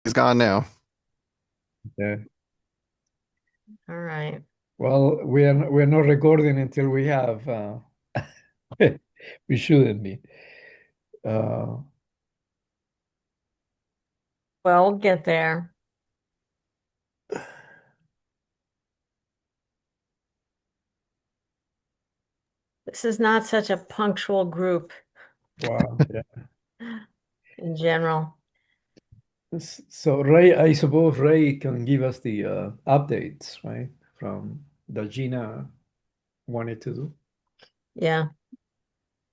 He's gone now. Yeah. All right. Well, we're not recording until we have we shouldn't be. Uh Well, we'll get there. This is not such a punctual group wow. Yeah. in general. So Ray, I suppose Ray can give us the updates, right? From that Gina wanted to do. Yeah.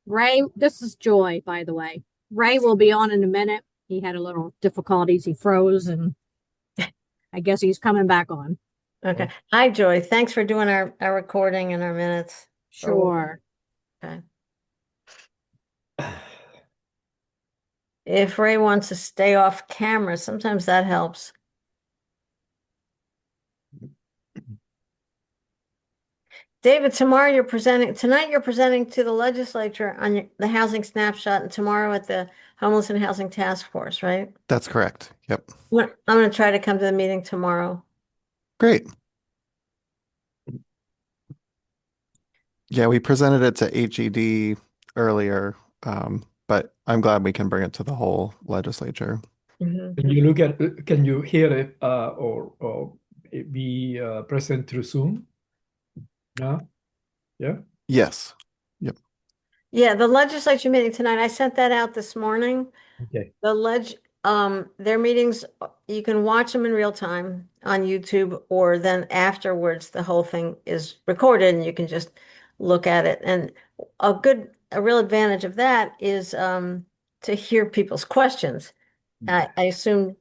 Ray, this is Joy, by the way. Ray will be on in a minute. He had a little difficulties. He froze, and I guess he's coming back on. Okay. Hi, Joy. Thanks for doing our recording and our minutes. Sure. Okay. If Ray wants to stay off camera, sometimes that helps. David, tonight you're presenting to the legislature on the housing snapshot and tomorrow at the Homeless and Housing Task Force, right? That's correct. Yep. I'm going to try to come to the meeting tomorrow. Great. Yeah, we presented it to HED earlier, but I'm glad we can bring it to the whole legislature. Mhm. Can you look at can you hear it or it be present through Zoom? No? Yeah? Yes. Yep. Yeah, the legislature meeting tonight, I sent that out this morning. Okay. Their meetings, you can watch them in real time on YouTube, or then afterwards, the whole thing is recorded and you can just look at it. And a real advantage of that is to hear people's questions. I assume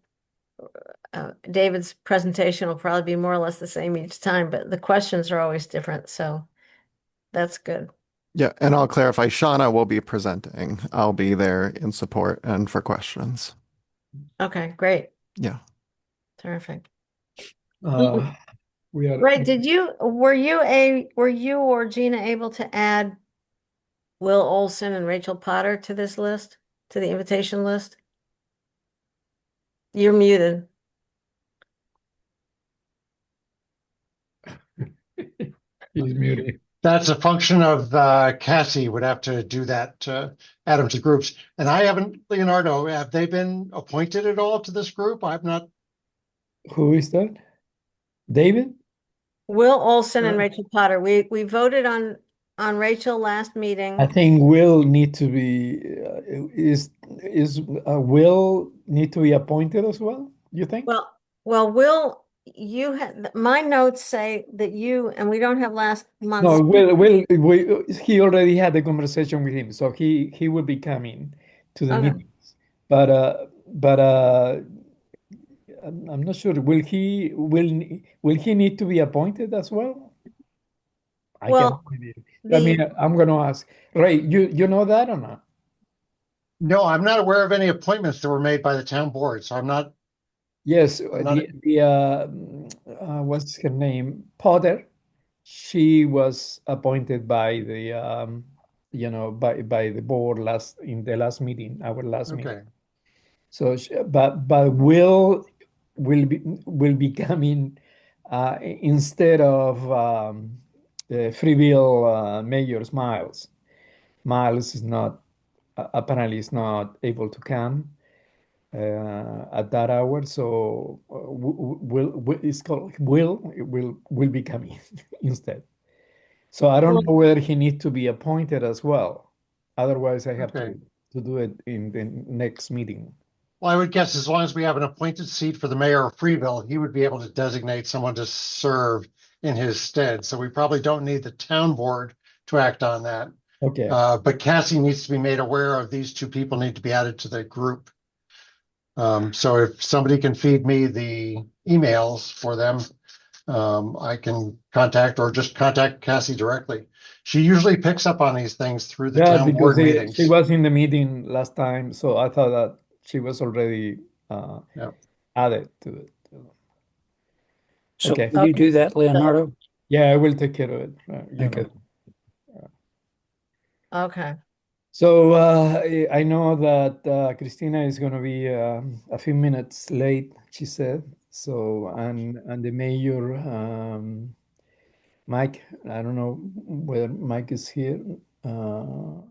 David's presentation will probably be more or less the same each time, but the questions are always different, so that's good. Yeah, and I'll clarify, Shauna will be presenting. I'll be there in support and for questions. Okay, great. Yeah. Terrific. Uh we are Right, were you or Gina able to add Will Olson and Rachel Potter to this list, to the invitation list? You're muted. he's muted. That's a function of Cassie would have to do that to add them to groups. And I haven't, Leonardo, have they been appointed at all to this group? I've not. Who is that? David? Will Olson and Uh, Rachel Potter. We voted on Rachel last I meeting. think will need to be is will need to be appointed as well, you think? Will, you had my notes say that you, and we don't have last month's. No, he already had the conversation with him, so he will be coming to the Okay. meetings. But I'm not sure. Will he need to be appointed as well? I can. Well, I mean, the I'm going to ask. Ray, you know that or not? No, I'm not aware of any appointments that were made by the town board. So Yes, I'm not. what's her name? Potter. She was appointed by the by the board in the last meeting, our last meeting. Okay. So, but will be coming instead of Freeville Mayor Miles. Miles is not apparently is not able to come at that hour, so will it's called will be coming instead. So I don't well, know whether he needs to be appointed as well. Otherwise, I have Okay. to do it in the next meeting. Well, I would guess as long as we have an appointed seat for the mayor of Freeville, he would be able to designate someone to serve in his stead. So we probably don't need the town board to act on that. Okay. But Cassie needs to be made aware of these two people need to be added to the group. So if somebody can feed me the emails for them, I can contact or just contact Cassie directly. She usually picks up on these things through the Yeah, town because board she meetings. was in the meeting last time, so I thought that she was already Yeah. added to it. So Okay. will you do that, Leonardo? Yeah, I will take care of it. okay. So I know that Christina is going to be a few minutes late, she said. So and the mayor, Mike, I don't know whether Mike is here. And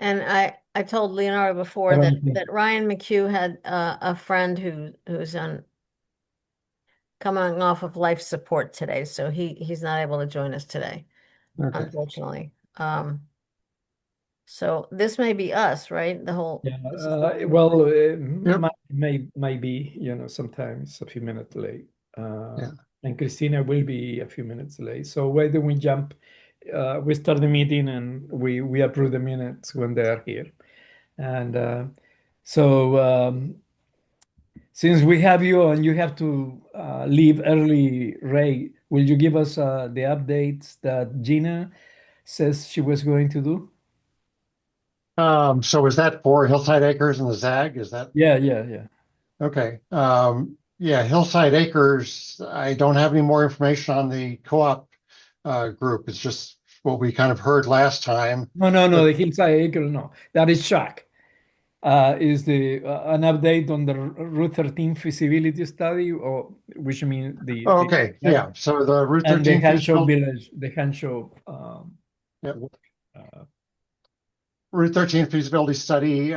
I told Leonardo I before that don't think. that Ryan McHugh had a friend who's coming off of life support today, so he's not able to join us today, Okay. unfortunately. So this may be us, right? The whole Yeah, this is the whole- well, Yep. might be, sometimes a few minutes late. Yeah. And Christina will be a few minutes late. So why don't we jump? We start the meeting and we approve the minutes when they are here. And so since we have you and you have to leave early, Ray, will you give us the updates that Gina says she was going to do? So is that for Hillside Acres and the ZAG? Is that Yeah. okay? Yeah, Hillside Acres, I don't have any more information on the co-op group. It's just what we kind of heard last time. No, the Hillside Acre, no. That is Shack. Is the an update on the Route 13 feasibility study, or which means Oh, okay, yeah, so the Route and the 13 Hanshaw feasibility, Village, the Hanshaw Yep. uh, Route 13 feasibility study,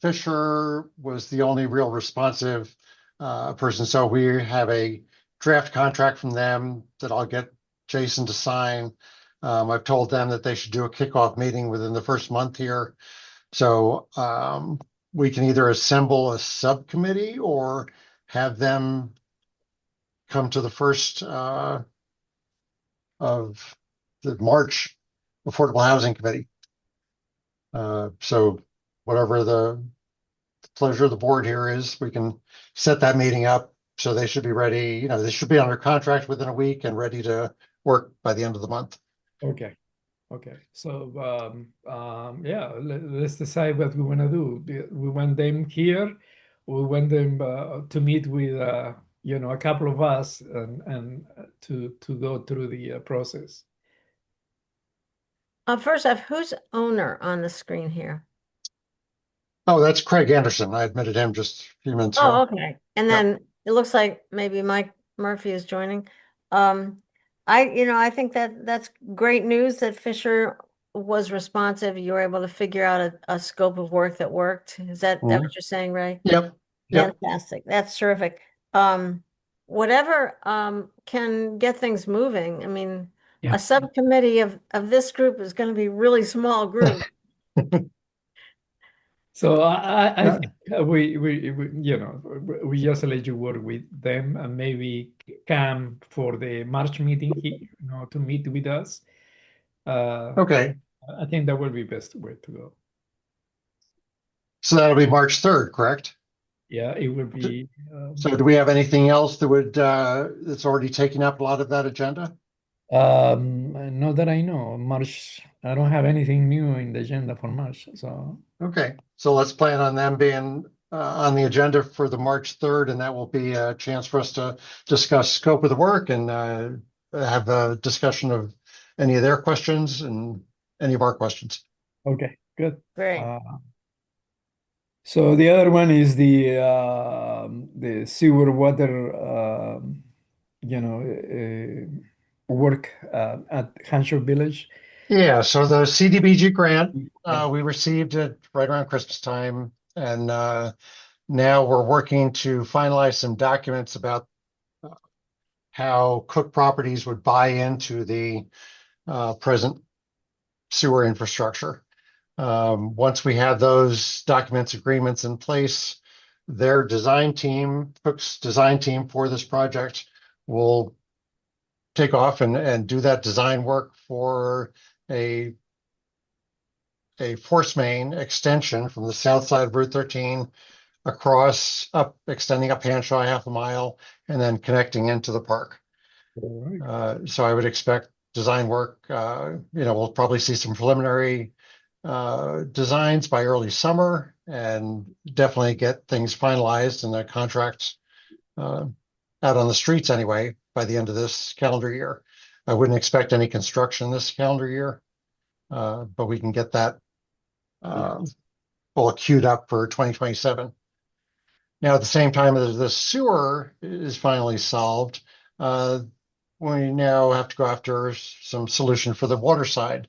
Fisher was the only real responsive person. So we have a draft contract from them that I'll get Jason to sign. I've told them that they should do a kickoff meeting within the first month here. So we can either assemble a subcommittee or have them come to the first of the March Affordable Housing Committee. So whatever the pleasure of the board here is, we can set that meeting up. So they should be ready, they should be under contract within a week and ready to work by the end of the month. Okay. So yeah, let's decide what we want to do. We want them here. We want them to meet with a couple of us and to go through the process. First off, who's owner on the screen here? Oh, that's Craig Anderson. I admitted him just a few minutes Oh, ago. okay. And Yep. then it looks like maybe Mike Murphy is joining. I think that's great news that Fisher was responsive. You were able to figure out a scope of work that worked. Is that Mhm. what you're saying, Ray? Yep. Fantastic. That's terrific. Whatever can get things moving. I mean, Yeah. a subcommittee of this group is going to be a really small group. So I Yeah. think we just let you work with them and maybe come for the March meeting, to meet with us. Okay. I think that will be best way to go. So that'll be March 3rd, correct? Yeah, it will be. So do we have anything else that would, that's already taken up a lot of that agenda? Not that I know. March, I don't have anything new in the agenda for March. So Okay, so let's plan on them being on the agenda for the March 3rd, and that will be a chance for us to discuss scope of the work and have a discussion of any of their questions and any of our questions. okay, good. Great. So the other one is the sewer water, work at Hanshaw Village. Yeah, so the CDBG grant, we received it right around Christmas time, and now we're working to finalize some documents about how Cook Properties would buy into the present sewer infrastructure. Once we have those documents, agreements in place, their design team, Cook's design team for this project will take off and do that design work for a force main extension from the south side of Route 13 across extending up Hanshaw half a mile and then connecting into the park. All right. So I would expect design work, we'll probably see some preliminary designs by early summer and definitely get things finalized and the contracts out on the streets anyway by the end of this calendar year. I wouldn't expect any construction this calendar year. but we can get that all queued up for 2027. Now, at the same time as the sewer is finally solved, we now have to go after some solution for the water side.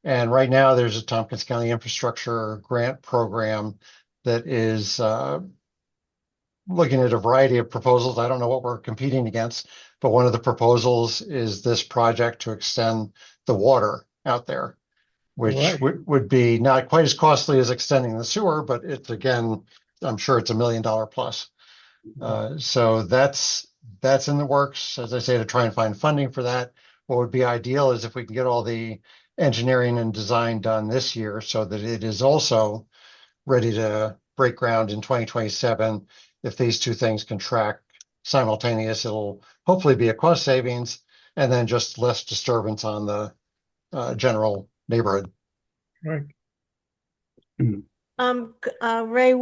And right now, there's a Tompkins County Infrastructure Grant Program that is looking at a variety of proposals. I don't know what we're competing against, but one of the proposals is this project to extend the water out there, which Right. would be not quite as costly as extending the sewer, but it's again, I'm sure it's $1 million plus. So that's in the works, as I say, to try and find funding for that. What would be ideal is if we can get all the engineering and design done this year so that it is also ready to break ground in 2027. If these two things can track simultaneous, it'll hopefully be a cost savings and then just less disturbance on the general neighborhood. Right. Ray,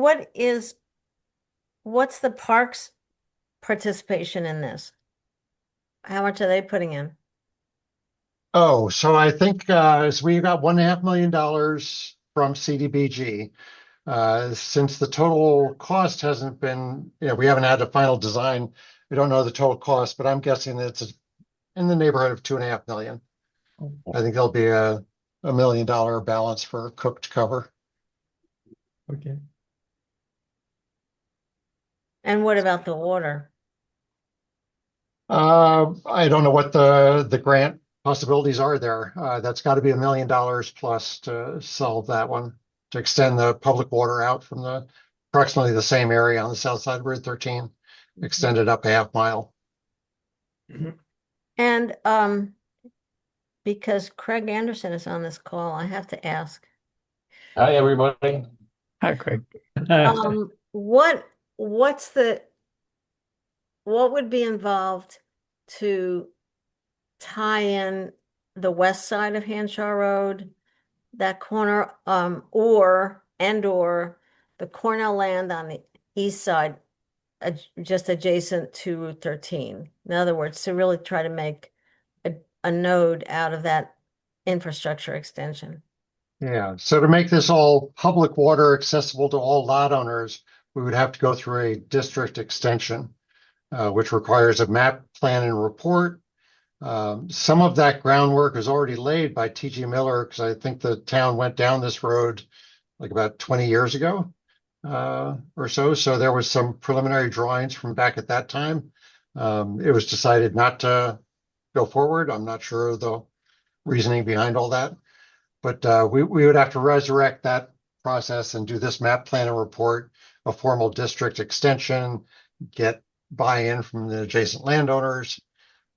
what's the parks participation in this? How much are they putting in? Oh, so I think so we got $1.5 million from CDBG. Since the total cost hasn't been, we haven't had a final design. We don't know the total cost, but I'm guessing that it's in the neighborhood of $2.5 million. I think there'll be a $1 million balance for Cook to cover. Okay. And what about the water? I don't know what the grant possibilities are there. That's got to be $1 million plus to solve that one, to extend the public water out from the approximately the same area on the south side of Route 13, extend it up a half mile. And because Craig Anderson is on this call, I have to ask, Hi, everybody. Hi, Craig. what would be involved to tie in the west side of Hanshaw Road, that corner, or the Cornell land on the east side, just adjacent to Route 13? In other words, to really try to make a node out of that infrastructure extension. Yeah, so to make this all public water accessible to all lot owners, we would have to go through a district extension, which requires a map, plan, and report. Some of that groundwork is already laid by T.G. Miller, because I think the town went down this road like about 20 years ago or so. So there was some preliminary drawings from back at that time. It was decided not to go forward. I'm not sure of the reasoning behind all that, but we would have to resurrect that process and do this map, plan, and report, a formal district extension, get buy-in from the adjacent landowners,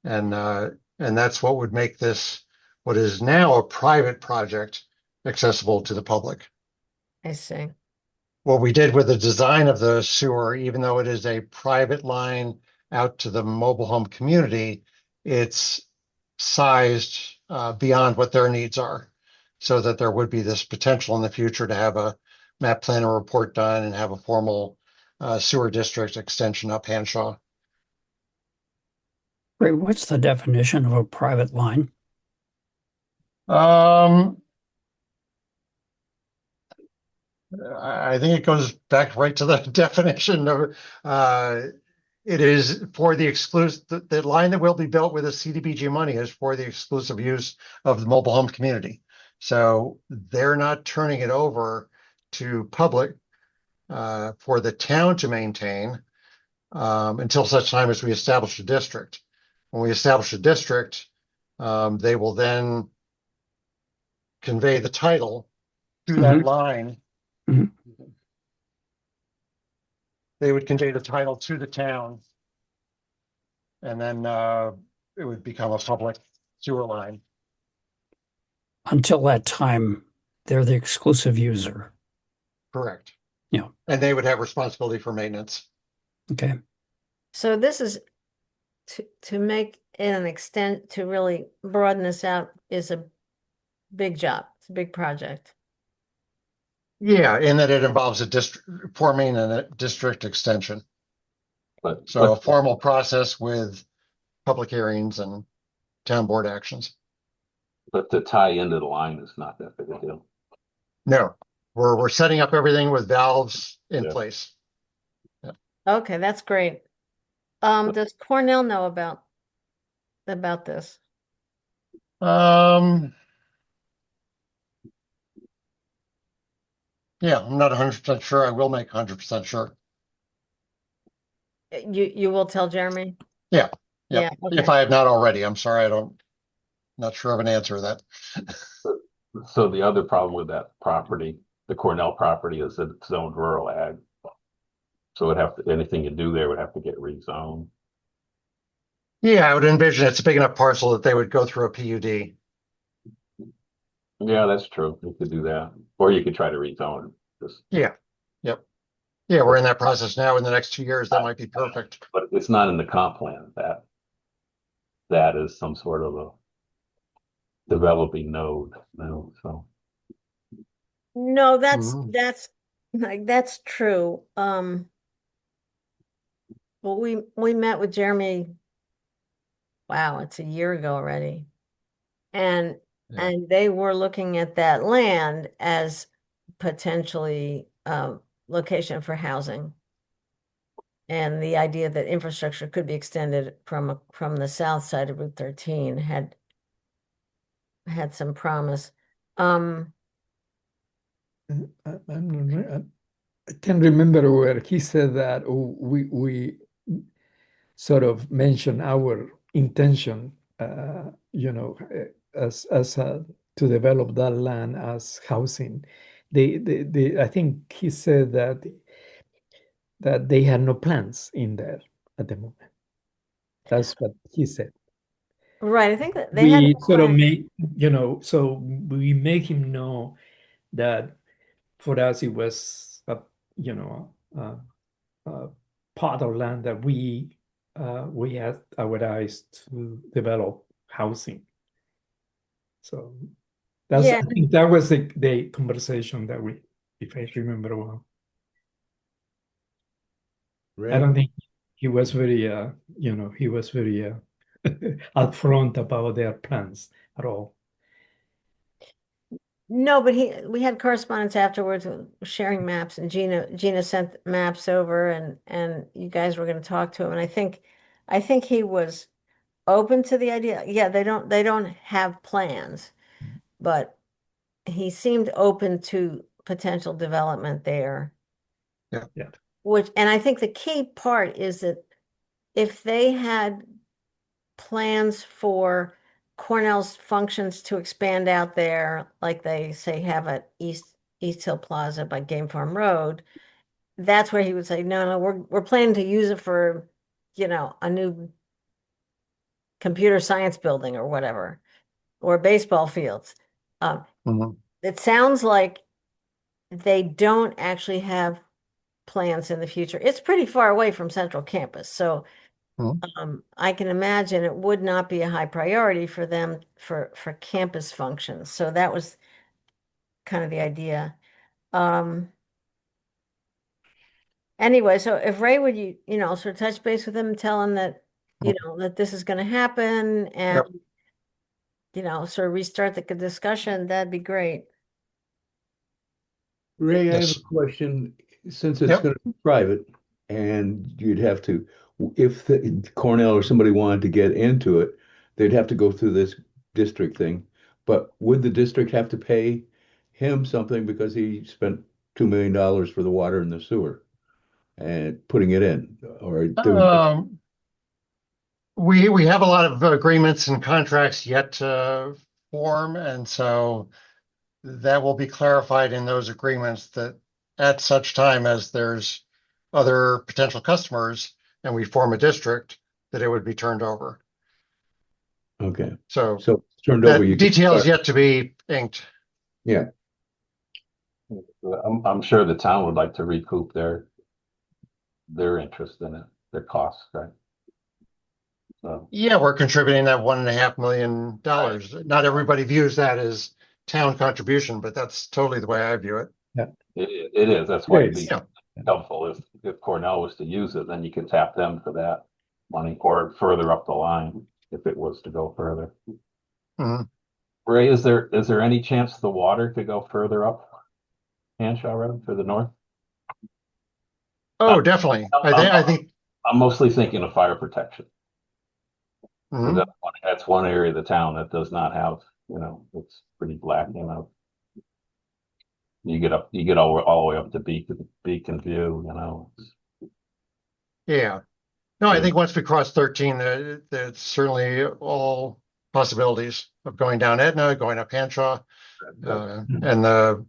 and that's what would make this what is now a private project accessible to the public. I see. What we did with the design of the sewer, even though it is a private line out to the mobile home community, it's sized beyond what their needs are, so that there would be this potential in the future to have a map, plan, and report done and have a formal sewer district extension up Hanshaw. Craig, what's the definition of a private line? I think it goes back right to the definition of it is for the exclusive, the line that will be built with the CDBG money is for the exclusive use of the mobile home community. So they're not turning it over to public for the town to maintain until such time as we establish a district. When we establish a district, they will then convey the title to that line. Mhm. They would convey the title to the town, and then it would become a public sewer line. Until that time, they're the exclusive user. Correct. Yeah. And they would have responsibility for maintenance. Okay. So this is to make it an extent, to really broaden this out, is a big job. It's a big project. Yeah, in that it involves a district forming and a district extension. So a formal process with public hearings and town board actions. But to tie into the line is not that big a deal. No, we're setting up everything with valves in Yeah. place. Okay, that's great. Does Cornell know about this? Yeah, I'm not 100% sure. I will make 100% sure. You will tell Jeremy? Yeah. Yeah, If okay. I have not already, I'm sorry. Not sure of an answer to that. So the other problem with that property, the Cornell property, is that it's zoned rural ag. So anything you do there would have to get rezoned. Yeah, I would envision it's a big enough parcel that they would go through a PUD. Yeah, that's true. You could do that. Or you could try to rezone it. Just, Yeah. Yep. Yeah, we're in that process now. In the next 2 years, that might be perfect. but it's not in the comp plan. That is some sort of a developing node, so. No, Mhm. that's true. Well, we met with Jeremy, wow, it's a year ago already. And Yeah. they were looking at that land as potentially location for housing. And the idea that infrastructure could be extended from the south side of Route 13 had some promise. I'm I can't remember where he said that, or we sort of mentioned our intention, as to develop that land as housing. I think he said that they had no plans in there at the moment. That's what he said. Right, I think that they had We no sort of plan. make, so we make him know that for us it was a part of land that we had our eyes to develop housing. So Yeah, I think that was the conversation that if I remember well. I don't think he was very, upfront about their plans at all. no, but we had correspondence afterwards, sharing maps, and Gina sent maps over, and you guys were going to talk to him, and I think he was open to the idea. Yeah, they don't have plans, but he seemed open to potential development there. Yeah. Yeah. And I think the key part is that if they had plans for Cornell's functions to expand out there, like they say have at East Hill Plaza by Game Farm Road, that's where he would say, no, we're planning to use it for, a new computer science building or whatever, or baseball fields. Mhm. It sounds like they don't actually have plans in the future. It's pretty far away from Central Campus, so Mhm. I can imagine it would not be a high priority for them for campus functions. So that was kind of the idea. Anyway, so if Ray would sort of touch base with him and tell him that that this is going to happen, and Yep. sort of restart the discussion, that'd be great. Ray, I have Yes. a question. Since it's Yep. going to be private and you'd have to, if Cornell or somebody wanted to get into it, they'd have to go through this district thing. But would the district have to pay him something because he spent $2 million for the water and the sewer and putting it in? Or doing We have a lot of agreements and contracts yet to form, and so that will be clarified in those agreements that at such time as there's other potential customers and we form a district, that it would be turned over. Okay. So So turned over, that you could detail is start. yet to be inked. Yeah. I'm sure the town would like to recoup their interest in it, their costs, right? So, Yeah, we're contributing that $1.5 million. Not everybody views that as town contribution, but that's totally the way I view it. it is, that's why it'd be Yeah. helpful if Cornell was to use it, then you could tap them for that money or further up the line if it was to go further. Mhm. Ray, is there any chance the water could go further up Hanshaw Road to the north? Oh, definitely. I think, I'm mostly thinking of fire protection. 'Cause mhm. that's one area of the town that does not have, it's pretty black, You get all the way up to Beacon View. Yeah. No, I Yeah. think once we cross 13, there's certainly all possibilities of going down Etna, going up Hanshaw, and the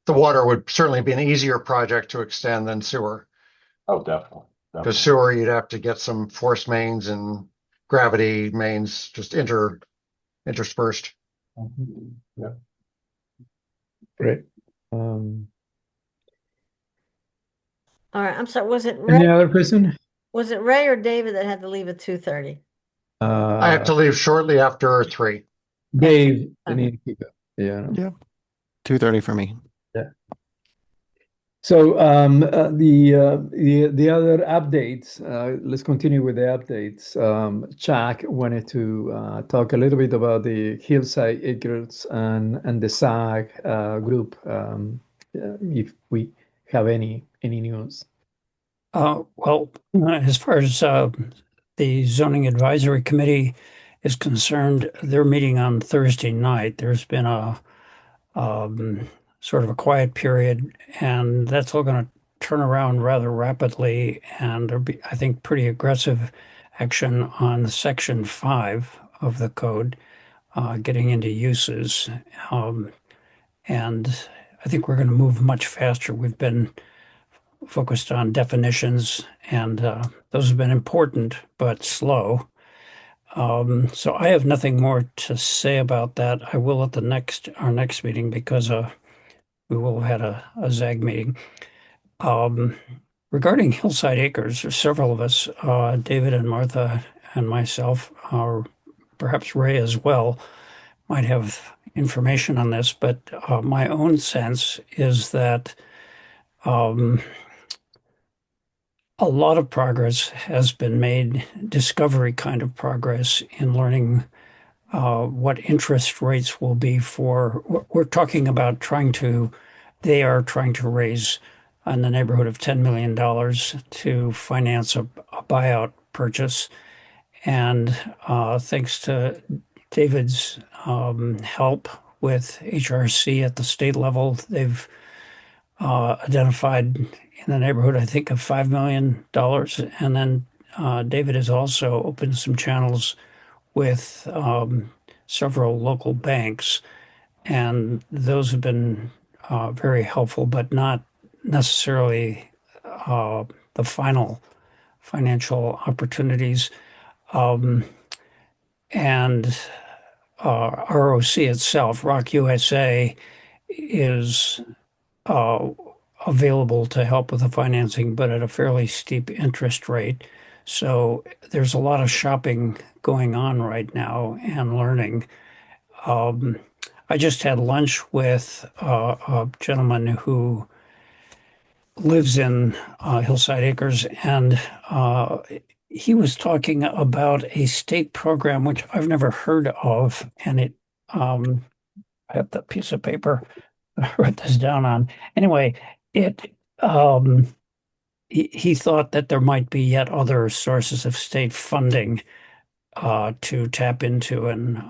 water would certainly be an easier project to extend than sewer. Oh, definitely. Because sewer, you'd have to get some force mains and gravity mains just interspersed. Yeah. Great. All right, I'm sorry, Any other question? was it Ray or David that had to leave at 2:30? I have to leave shortly after 3. Dave, Okay. need to go. Yeah. Yeah. 2:30 for me. So the other updates. Let's continue with the updates. Jack wanted to talk a little bit about the Hillside Acres and the SAG group. If we have any news. Well, as far as the Zoning Advisory Committee is concerned, they're meeting on Thursday night. There's been a sort of a quiet period, and that's all going to turn around rather rapidly, and there'll be, I think, pretty aggressive action on Section 5 of the code, getting into uses. And I think we're going to move much faster. We've been focused on definitions, and those have been important but slow. So I have nothing more to say about that. I will at our next meeting, because we will have had a ZAG meeting. Regarding Hillside Acres, there's several of us, David and Martha and myself, or perhaps Ray as well, might have information on this, but my own sense is that a lot of progress has been made, discovery kind of progress, in learning what interest rates will be for. We're talking about they are trying to raise in the neighborhood of $10 million to finance a buyout purchase. And thanks to David's help with HRC at the state level, they've identified in the neighborhood, I think, of $5 million. And then David has also opened some channels with several local banks, and those have been very helpful, but not necessarily the final financial opportunities. And ROC itself, Rock USA, is available to help with the financing, but at a fairly steep interest rate. So there's a lot of shopping going on right now and learning. I just had lunch with a gentleman who lives in Hillside Acres, and he was talking about a state program which I've never heard of, and I have that piece of paper I wrote this down on. Anyway, he thought that there might be yet other sources of state funding to tap into, and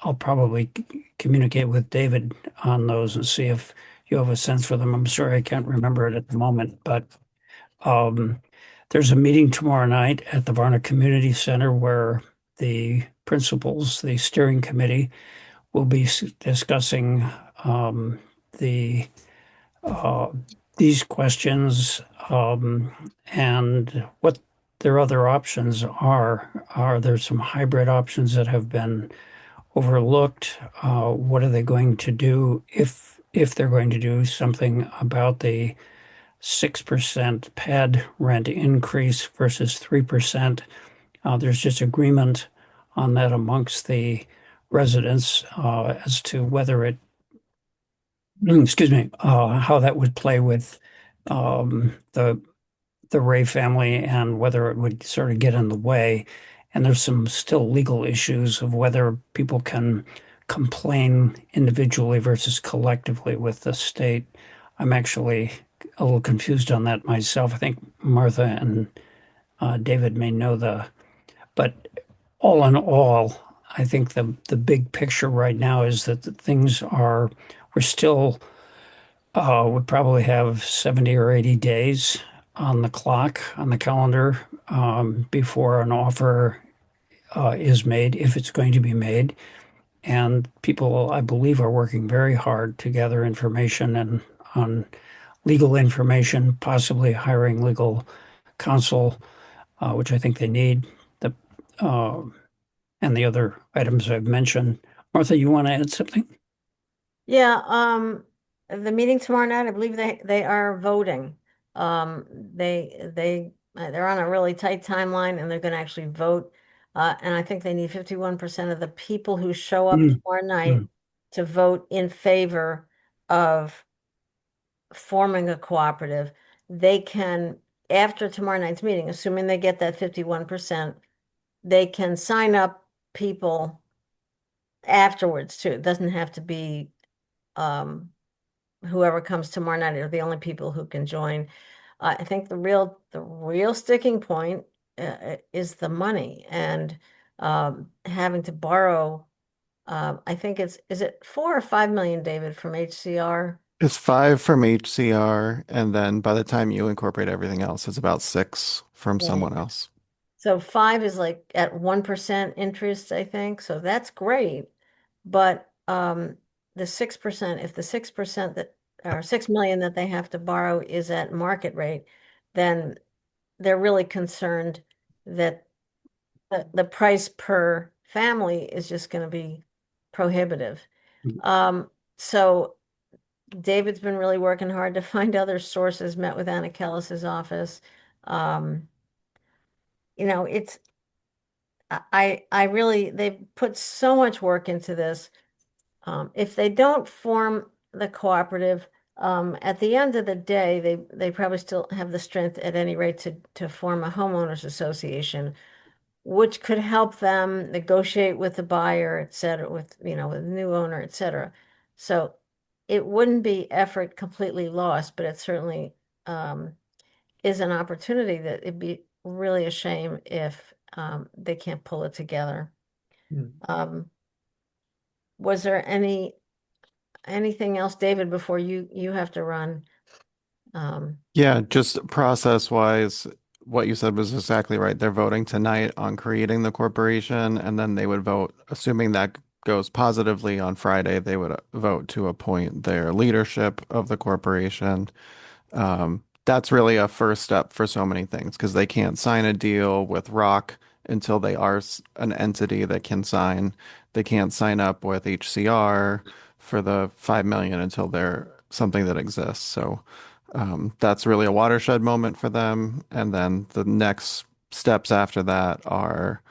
I'll probably communicate with David on those and see if you have a sense for them. I'm sorry I can't remember it at the moment, but there's a meeting tomorrow night at the Varna Community Center where the principals, the steering committee, will be discussing these questions and what their other options are. Are there some hybrid options that have been overlooked? What are they going to do if they're going to do something about the 6% pad rent increase versus 3%? There's just agreement on that amongst the residents as to whether it, excuse me, how that would play with the Ray family and whether it would sort of get in the way. And there's some still legal issues of whether people can complain individually versus collectively with the state. I'm actually a little confused on that myself. I think Martha and David may know but all in all, I think the big picture right now is that we're still, we probably have 70 or 80 days on the clock, on the calendar, before an offer is made, if it's going to be made. And people, I believe, are working very hard to gather information and on legal information, possibly hiring legal counsel, which I think they need. The uh, and the other items I've mentioned. Martha, you want to add something? Yeah, the meeting tomorrow night, I believe they are voting. They're on a really tight timeline and they're going to actually vote. And I think they need 51% of the people who show up Mm, tomorrow night mm. to vote in favor of forming a cooperative. They can, after tomorrow night's meeting, assuming they get that 51%, they can sign up people afterwards too. It doesn't have to be whoever comes tomorrow night are the only people who can join. I think the real sticking point is the money and having to borrow. I think is it 4 or 5 million, David, from HCR? It's 5 from HCR, and then by the time you incorporate everything else, it's about 6 from Yeah. someone else. So 5 is like at 1% interest, I think. So that's great. But the 6%, if the 6% that or 6 million that they have to borrow is at market rate, then they're really concerned that the price per family is just going to be prohibitive. So David's been really working hard to find other sources, met with Anna Kellis's office. Um, it's I really they've put so much work into this. If they don't form the cooperative, at the end of the day, they probably still have the strength at any rate to form a homeowners association, which could help them negotiate with the buyer, et cetera, with with the new owner, et cetera. So it wouldn't be effort completely lost, but it certainly is an opportunity that it'd be really a shame if they can't pull it together. Mm. Was there anything else, David, before you have to run? Yeah, just process wise, what you said was exactly right. They're voting tonight on creating the corporation, and then they would vote, assuming that goes positively on Friday, they would vote to appoint their leadership of the corporation. That's really a first step for so many things because they can't sign a deal with Rock until they are an entity that can sign. They can't sign up with HCR for the 5 million until they're something that exists. So that's really a watershed moment for them. And then the next steps after that are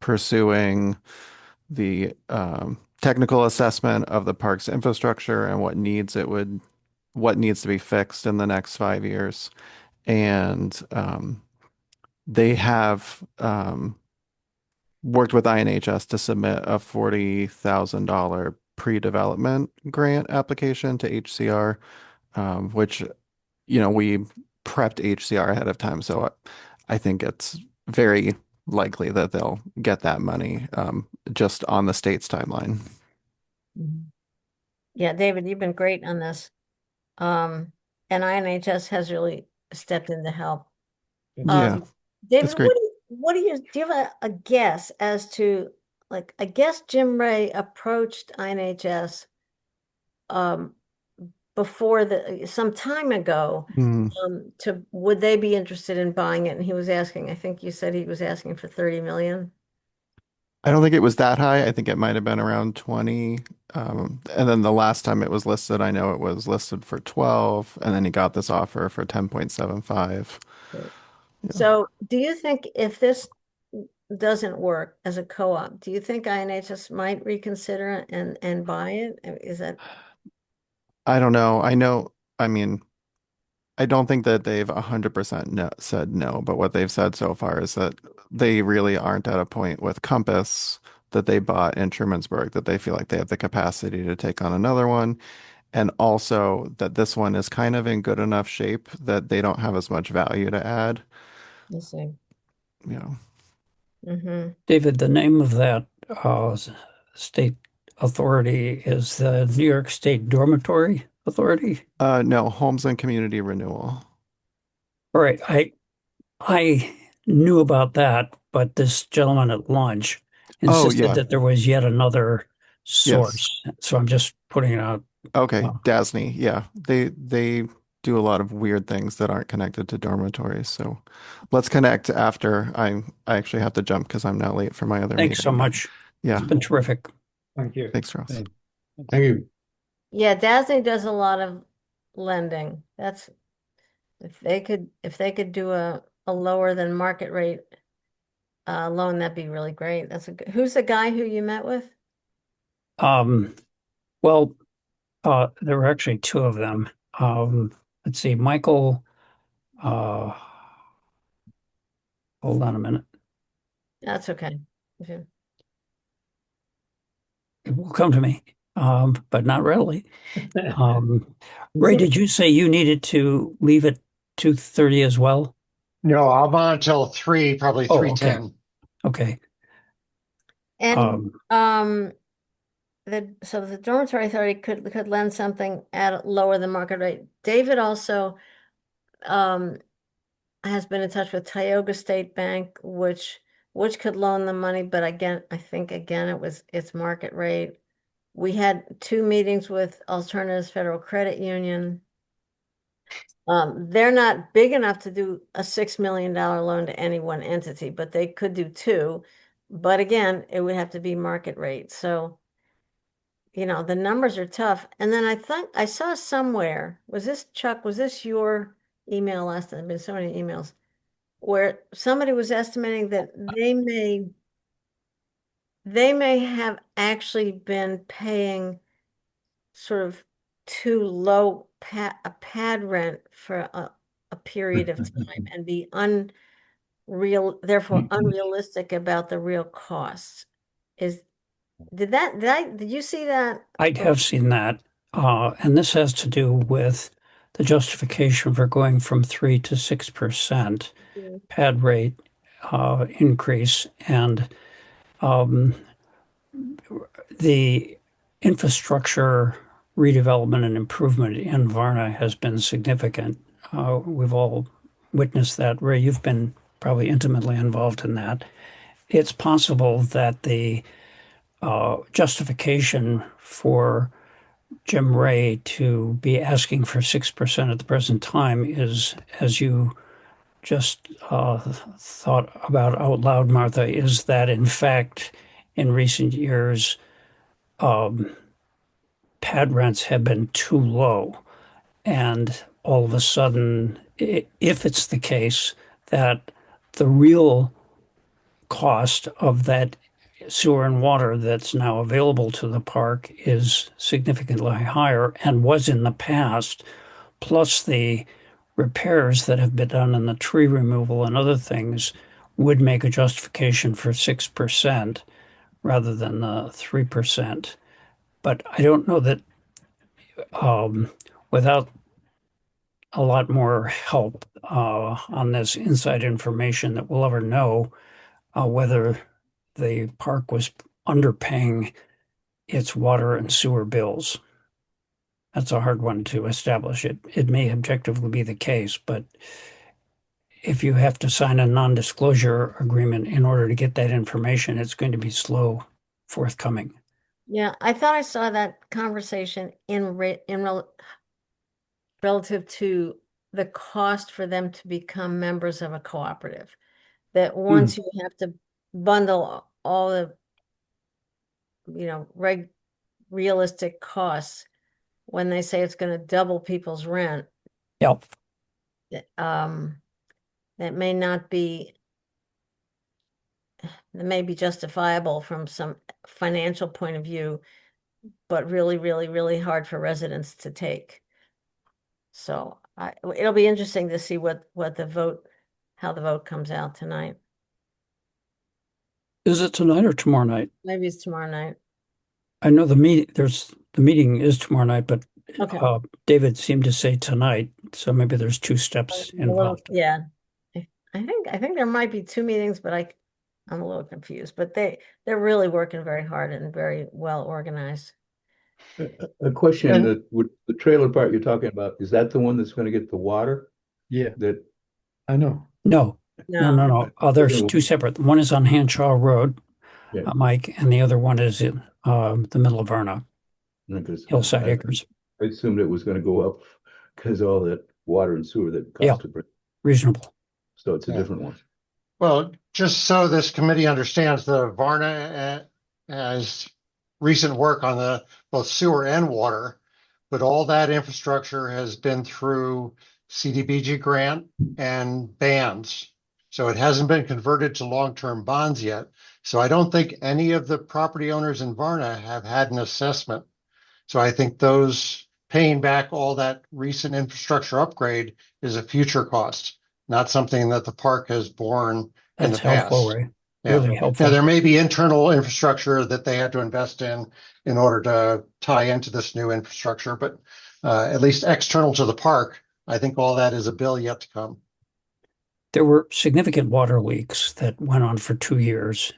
pursuing the technical assessment of the park's infrastructure and what needs to be fixed in the next 5 years. And they have worked with INHS to submit a $40,000 pre-development grant application to HCR, which, we prepped HCR ahead of time. So I think it's very likely that they'll get that money just on the state's timeline. Yeah, David, you've been great on this. And INHS has really stepped in to help. Yeah, David, that's great. what do you have a guess as to, like, I guess Jim Ray approached INHS before some time ago to would they be interested in buying it? And he was asking, I think you said he was asking for 30 million. I don't think it was that high. I think it might have been around 20. And then the last time it was listed, I know it was listed for 12, and then he got this offer for 10.75. So do you think if this doesn't work as a co-op, do you think INHS might reconsider it and buy it? Is that I don't know. I mean, I don't think that they've 100% said no, but what they've said so far is that they really aren't at a point with Compass that they bought in Trumansburg, that they feel like they have the capacity to take on another one. And also that this one is kind of in good enough shape that they don't have as much value to add. Let's see. You know, Mm-hmm. David, the name of that state authority is the New York State Dormitory Authority. no, Homes and Community Renewal. All right, I knew about that, but this gentleman at lunch Oh, insisted yeah. that there was yet another Yes. source. So I'm just putting it out. Okay, Wow. DASNY. Yeah, they do a lot of weird things that aren't connected to dormitories. So let's connect after. I actually have to jump because I'm now late for my other Thanks so meeting. much. Yeah, It's been terrific. Thank you. thanks, Ross. Thank you. Yeah, DASNY does a lot of lending. That's if they could do a lower than market rate loan, that'd be really great. Who's the guy who you met with? Well, there were actually two of them. Let's see, Michael, hold on a minute. That's okay. Okay. It will come to me, but not readily. Ray, did you say you needed to leave at 2:30 as well? No, I'm on until 3, probably Oh, 3:10. Okay. And so the dormitory authority could lend something at lower than market rate. David also has been in touch with Tioga State Bank, which could loan them money, but again, I think it's market rate. We had 2 meetings with Alternatives Federal Credit Union. They're not big enough to do a $6 million loan to any one entity, but they could do 2. But again, it would have to be market rate. So, the numbers are tough. And then I think I saw somewhere, was this Chuck, was this your email last time? There's been so many emails where somebody was estimating that they may have actually been paying sort of too low a pad rent for a period of time and be therefore unrealistic about the real costs. Did you see that? I have seen that. And this has to do with the justification for going from 3 to 6% pad rate increase. And the infrastructure redevelopment and improvement in Varna has been significant. We've all witnessed that. Ray, you've been probably intimately involved in that. It's possible that the justification for Jim Ray to be asking for 6% at the present time is, as you just thought about out loud, Martha, is that in fact, in recent years, pad rents have been too low. And all of a sudden, if it's the case that the real cost of that sewer and water that's now available to the park is significantly higher and was in the past, plus the repairs that have been done and the tree removal and other things would make a justification for 6% rather than the 3%. But I don't know that without a lot more help on this inside information that we'll ever know whether the park was underpaying its water and sewer bills. That's a hard one to establish. It may objectively be the case, but if you have to sign a non-disclosure agreement in order to get that information, it's going to be slow forthcoming. Yeah, I thought I saw that conversation relative to the cost for them to become members of a cooperative. That once you have to bundle all the, realistic costs, when they say it's going to double people's rent, Yep. that may not be, that may be justifiable from some financial point of view, but really, really, really hard for residents to take. So it'll be interesting to see how the vote comes out tonight. Is it tonight or tomorrow night? Maybe it's tomorrow night. I know the meeting is tomorrow night, but Okay. David seemed to say tonight, so maybe there's two steps I'm a little, involved. yeah. I think there might be two meetings, but I'm a little confused, but they're really working very hard and very well organized. A question, And- the trailer park you're talking about, is that the one that's going to get the water Yeah, that? I know. No. No, There's two separate. One is on Hanshaw Road, Yeah. Mike, and the other one is in the middle of Verna, Because Hillside I Acres. assumed it was going to go up because all that water and sewer that Yeah. cost to bring. Reasonable. So it's a Yeah. different one. Well, just so this committee understands, the Varna has recent work on the both sewer and water, but all that infrastructure has been through CDBG grant and bands. So it hasn't been converted to long-term bonds yet. So I don't think any of the property owners in Varna have had an assessment. So I think those paying back all that recent infrastructure upgrade is a future cost, not something that the park has borne in the That's helpful, past. Ray. Yeah. Really helpful. Now, there may be internal infrastructure that they had to invest in order to tie into this new infrastructure, but at least external to the park, I think all that is a bill yet to come. There were significant water leaks that went on for 2 years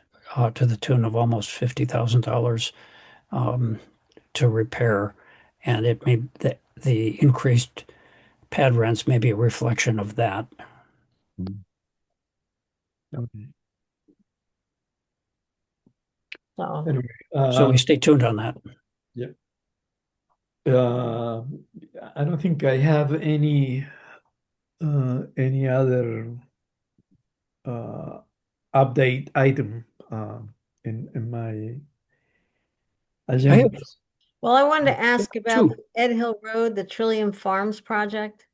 to the tune of almost $50,000 to repair. And it may the increased pad rents may be a reflection of that. Okay. so Anyway, So we stay tuned on that. I don't think I have any other update item in my agenda. well, I wanted to ask about Two. the Ed Hill Road, the Trillium Farms project.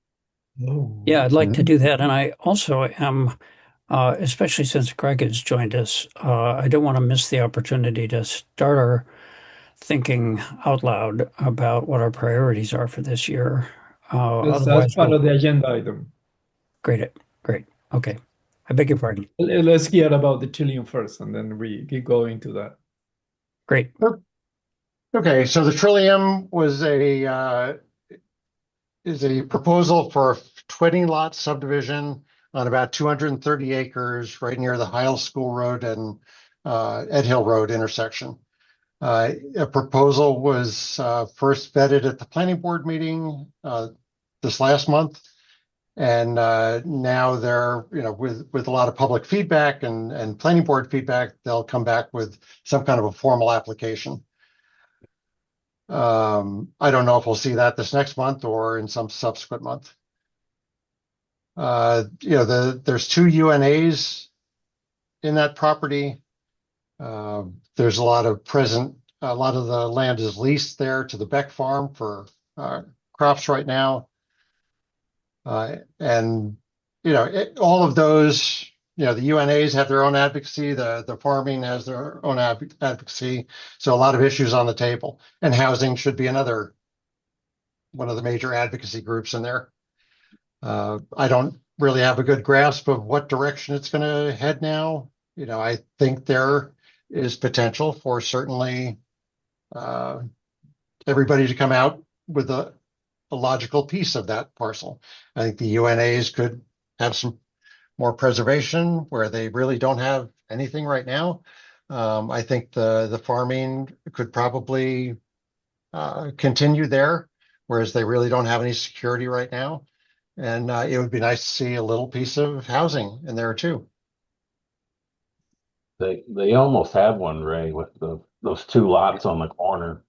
Oh, Yeah, I'd like to do that. And I also am, especially since Greg has joined us, I don't want to miss the opportunity to start our thinking out loud about what our priorities are for this year. that's Otherwise, part of the agenda item. great. Okay. I beg your pardon. Let's hear about the Trillium first, and then we keep going to that. Great. Okay, so the Trillium was is a proposal for a 20-lot subdivision on about 230 acres right near the Heil School Road and Ed Hill Road intersection. A proposal was first vetted at the planning board meeting this last month. And now they're, with a lot of public feedback and planning board feedback, they'll come back with some kind of a formal application. I don't know if we'll see that this next month or in some subsequent month. There's 2 UNAs in that property. There's a lot of the land is leased there to the Beck Farm for crops right now. And all of those, the UNAs have their own advocacy, the farming has their own advocacy. So a lot of issues on the table, and housing should be another one of the major advocacy groups in there. I don't really have a good grasp of what direction it's going to head now. I think there is potential for certainly everybody to come out with a logical piece of that parcel. I think the UNAs could have some more preservation where they really don't have anything right now. I think the farming could probably continue there, whereas they really don't have any security right now. And it would be nice to see a little piece of housing in there too. They almost had one, Ray, with those 2 lots on the corner.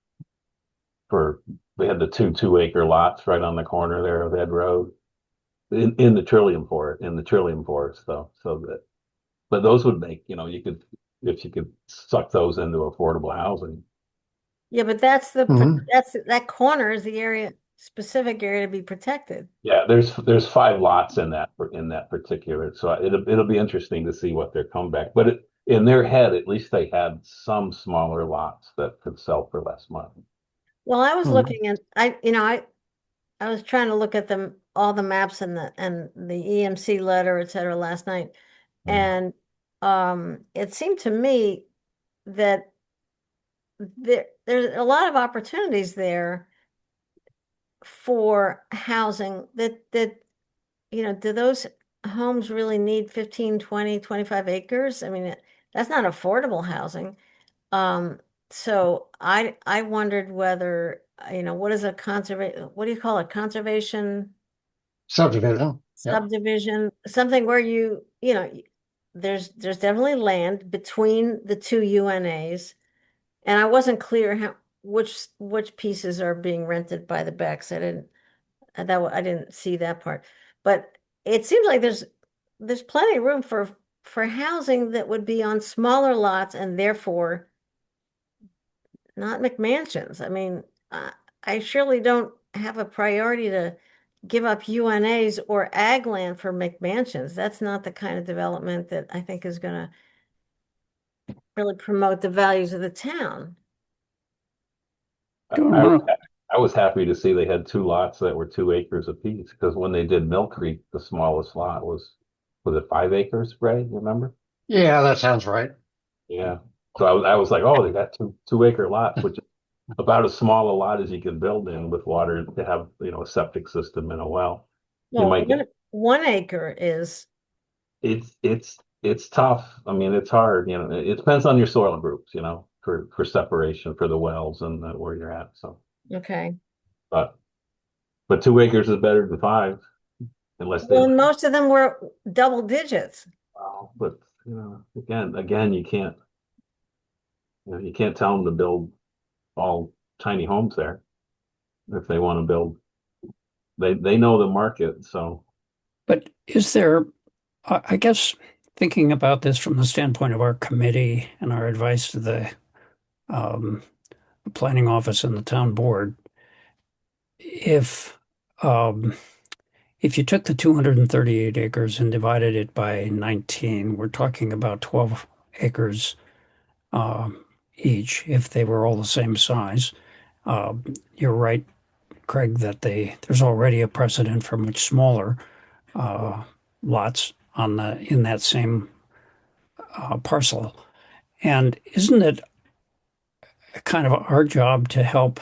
They had the 2 acre lots right on the corner there of Ed Road in the Trillium Forest, though. But those would make, if you could suck those into affordable housing. Yeah, but that's Mhm. that corner is the specific area to be protected. Yeah, there's 5 lots in that particular. So it'll be interesting to see what their comeback. But in their head, at least they had some smaller lots that could sell for less money. Well, I was Mhm. looking at I was trying to look at all the maps and the EMC letter, et cetera, last night. And it seemed to me that there's a lot of opportunities there for housing that do those homes really need 15, 20, 25 acres? I mean, that's not affordable housing. So I wondered whether, what is what do you call it? Conservation Subdivision. Yep. subdivision, something where there's definitely land between the two UNAs. And I wasn't clear which pieces are being rented by the Becks. I didn't see that part. But it seems like there's plenty of room for housing that would be on smaller lots and therefore not McMansions. I mean, I surely don't have a priority to give up UNAs or ag land for McMansions. That's not the kind of development that I think is going to really promote the values of the town. I was happy to see they had two lots that were 2 acres apiece, because when they did Mill Creek, the smallest lot was it 5 acres, Ray? You remember? Yeah, that sounds right. Yeah. So I was like, oh, they got 2 acre lots, which is about as small a lot as you can build in with water to have, a septic system and a well. You Well, might get 1 acre is it's tough. I mean, it's hard. It depends on your soil groups. For separation for the wells and where you're at. So, okay. but 2 acres is better than 5, unless they. Well, most of them were double digits. Wow, but again, you can't. You can't tell them to build all tiny homes there if they want to build. They know the market, so. But is there, I guess, thinking about this from the standpoint of our committee and our advice to the planning office and the town board, if you took the 238 acres and divided it by 19, we're talking about 12 acres each if they were all the same size. You're right, Craig, that there's already a precedent for much smaller lots in that same parcel. And isn't it kind of our job to help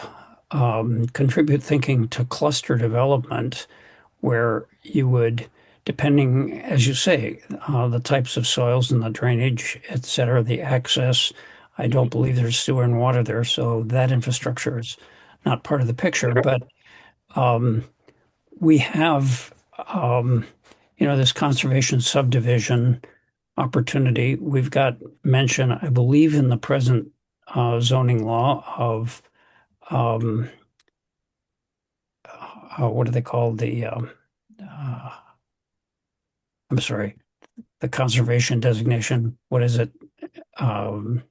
contribute thinking to cluster development, where you would, depending, as you say, the types of soils and the drainage, et cetera, the access. I don't believe there's sewer and water there, so that infrastructure is not part of the picture. But we have, this conservation subdivision opportunity. We've got mention, I believe, in the present zoning law of what do they call I'm sorry, the conservation designation. What is it? The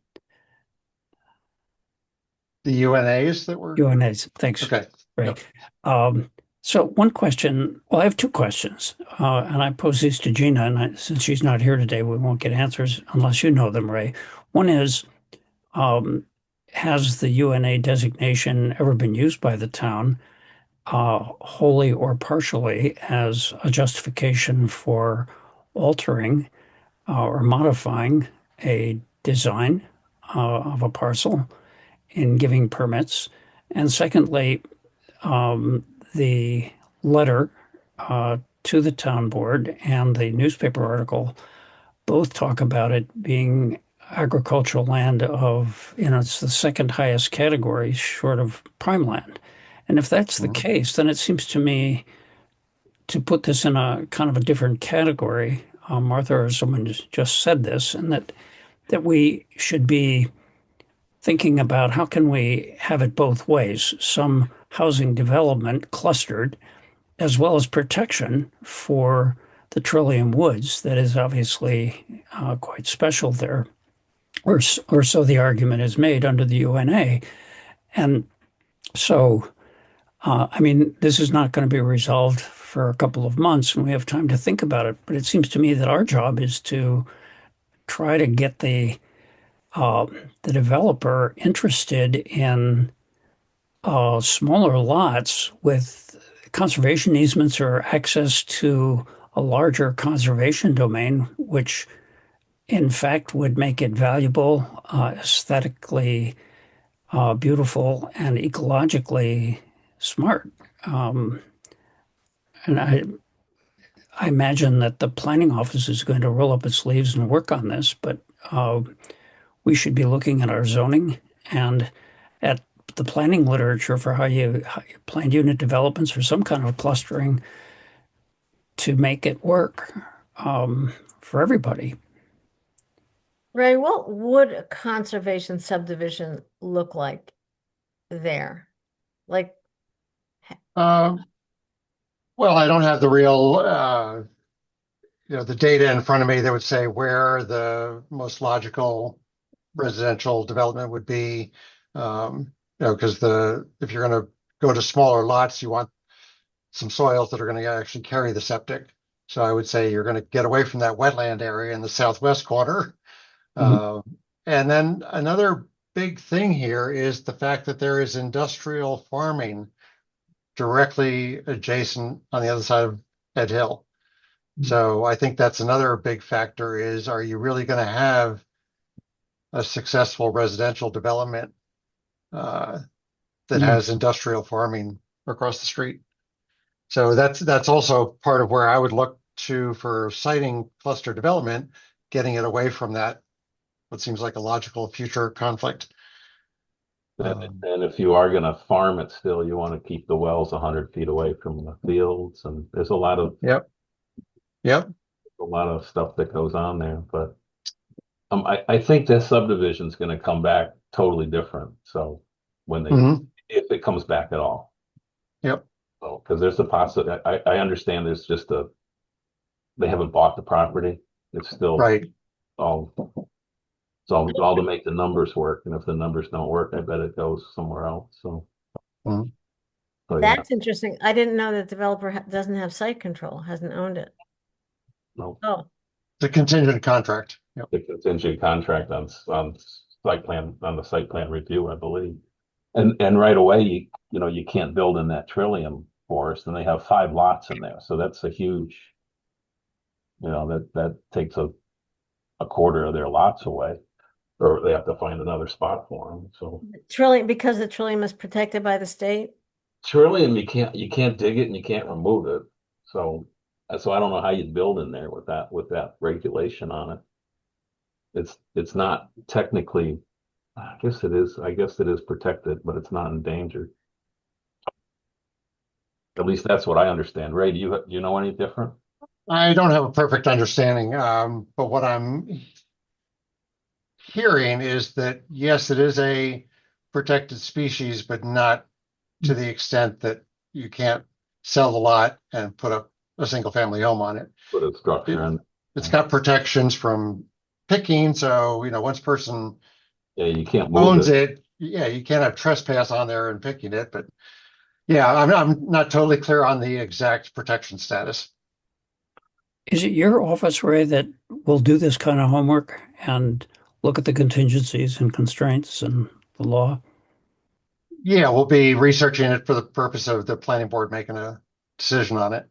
UNAs that were UNAs. Thanks. okay. Right. Yep. So one question, well, I have two questions, and I pose these to Gina, and since she's not here today, we won't get answers unless you know them, Ray. One is, has the UNA designation ever been used by the town, wholly or partially, as a justification for altering or modifying a design of a parcel in giving permits? And secondly, the letter to the town board and the newspaper article both talk about it being agricultural land of, it's the second highest category short of prime land. And if that's the case, then it seems to me to put this in a kind of a different category. Martha or someone just said this, and that we should be thinking about how can we have it both ways, some housing development clustered, as well as protection for the Trillium Woods that is obviously quite special there, or so the argument is made under the UNA. And so, this is not going to be resolved for a couple of months, and we have time to think about it. But it seems to me that our job is to try to get the developer interested in smaller lots with conservation easements or access to a larger conservation domain, which in fact would make it valuable, aesthetically beautiful, and ecologically smart. And I imagine that the planning office is going to roll up its sleeves and work on this, but we should be looking at our zoning and at the planning literature for how you planned unit developments or some kind of clustering to make it work for everybody. Ray, what would a conservation subdivision look like there? Like, Well, I don't have the real, the data in front of me that would say where the most logical residential development would be. Because if you're going to go to smaller lots, you want some soils that are going to actually carry the septic. So I would say you're going to get away from that wetland area in the southwest corner. And then another big thing here is the fact that there is industrial farming directly adjacent on the other side of Ed Hill. So I think that's another big factor is, are you really going to have a successful residential development that has industrial farming across the street? So that's also part of where I would look to for siting cluster development, getting it away from that, what seems like a logical future conflict. And if you are going to farm it still, you want to keep the wells 100 feet away from the fields. And there's a lot of a lot of stuff that goes on there. But I think this subdivision is going to come back totally different. So when they, if it comes back at all. So, because there's a possibility, I understand there's just they haven't bought the property. It's still all to make the numbers work. And if the numbers don't work, I bet it goes somewhere else. So. That's interesting. I didn't know that developer doesn't have site control, hasn't owned it. No. Oh, The contingent contract. The contingent contract on site plan, on the site plan review, I believe. And right away, you can't build in that Trillium forest, and they have 5 lots in there. So that's a huge, that takes a quarter of their lots away, or they have to find another spot for them. So Trillium, because the Trillium is protected by the state? Trillium, you can't dig it and you can't remove it. So I don't know how you'd build in there with that regulation on it. It's not technically, I guess it is protected, but it's not endangered. At least that's what I understand. Ray, do you know any different? I don't have a perfect understanding, but what I'm hearing is that, yes, it is a protected species, but not to the extent that you can't sell the lot and put up a single family home on it. Put a structure in. It's got protections from picking. So, once person you can't owns it. You can't have trespass on there and picking it. But yeah, I'm not totally clear on the exact protection status. Is it your office, Ray, that will do this kind of homework and look at the contingencies and constraints and the law? Yeah, we'll be researching it for the purpose of the planning board making a decision on it.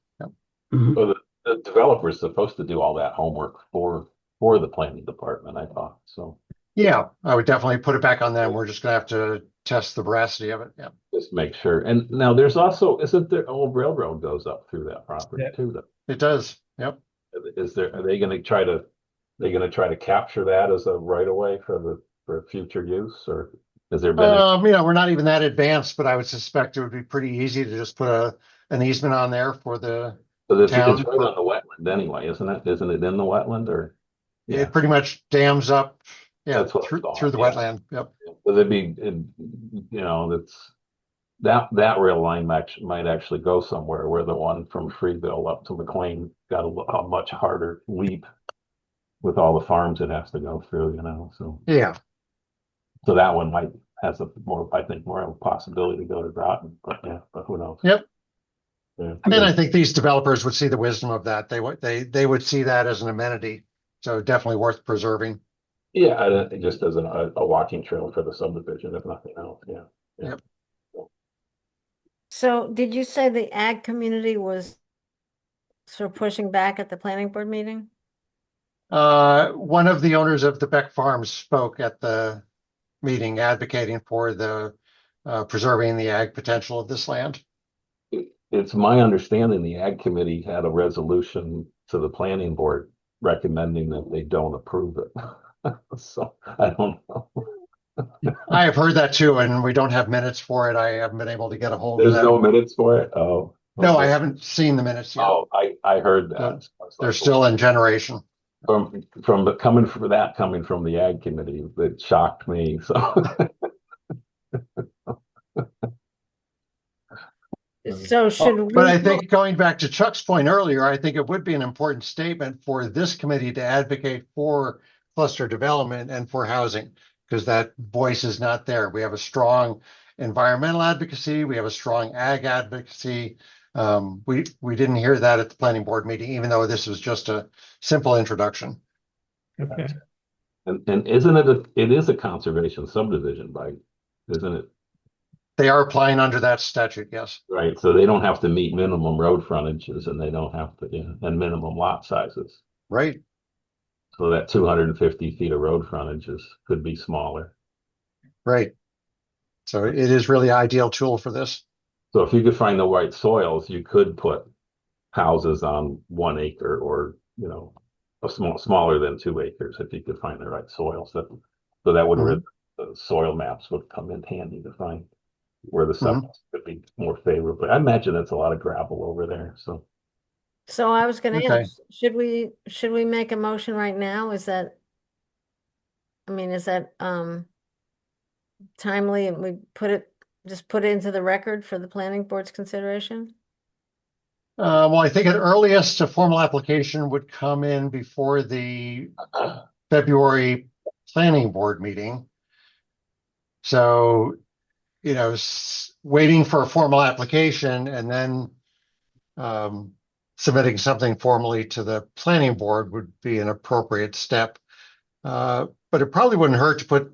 So the developer is supposed to do all that homework for the planning department, I thought. So yeah, I would definitely put it back on them. We're just gonna have to test the veracity of it. Yeah. Just make sure. And now there's also, isn't there, old railroad goes up through that property too, though? It does. Yep. Are they going to try to capture that as a right of way for future use, or has there been? We're not even that advanced, but I would suspect it would be pretty easy to just put an easement on there for the town. It's right on the wetland anyway, isn't it? Isn't it in the wetland, or? Yeah. It pretty much dams up. Yeah, That's through the wetland. Yep. So there'd be, that's that rail line might actually go somewhere, where the one from Freeville up to McLean got a much harder leap with all the farms it has to go through, so. Yeah. So that one has more of a possibility to go to Groton, but who knows? Yep. Yeah. And I think these developers would see the wisdom of that. They would see that as an amenity. So definitely worth preserving. Yeah, just as a walking trail for the subdivision, if nothing else. Yeah. Yep. So did you say the ag community was sort of pushing back at the planning board meeting? One of the owners of the Beck Farms spoke at the meeting advocating for the preserving the ag potential of this land. It's my understanding the Ag Committee had a resolution to the planning board recommending that they don't approve it. So I don't know. I have heard that too, and we don't have minutes for it. I haven't been able to get a hold of There's them. no minutes for it? Oh. No, I okay. haven't seen the minutes yet. Oh, I heard that. So it's They're like, still in generation. from the coming from the Ag Committee, it shocked me. So So should we? But I think going back to Chuck's point earlier, I think it would be an important statement for this committee to advocate for cluster development and for housing, because that voice is not there. We have a strong environmental advocacy. We have a strong ag advocacy. We didn't hear that at the planning board meeting, even though this was just a simple introduction. Okay. and isn't it is a conservation subdivision isn't it? They are applying under that statute, yes. Right, so they don't have to meet minimum road frontages and they don't have to, and minimum lot sizes. Right. So that 250 feet of road frontages could be smaller. Right. So it is really ideal tool for this. So if you could find the right soils, you could put houses on 1 acre or, a smaller than 2 acres if you could find the right soils. So that would, the soil maps would come in handy to find where the subjects could be more favorable. I imagine that's a lot of gravel over there, so. So I was gonna Okay. ask, should we make a motion right now? Is that timely and we just put it into the record for the planning board's consideration? Well, I think at earliest a formal application would come in before the February planning board meeting. So, waiting for a formal application and then submitting something formally to the planning board would be an appropriate step. But it probably wouldn't hurt to put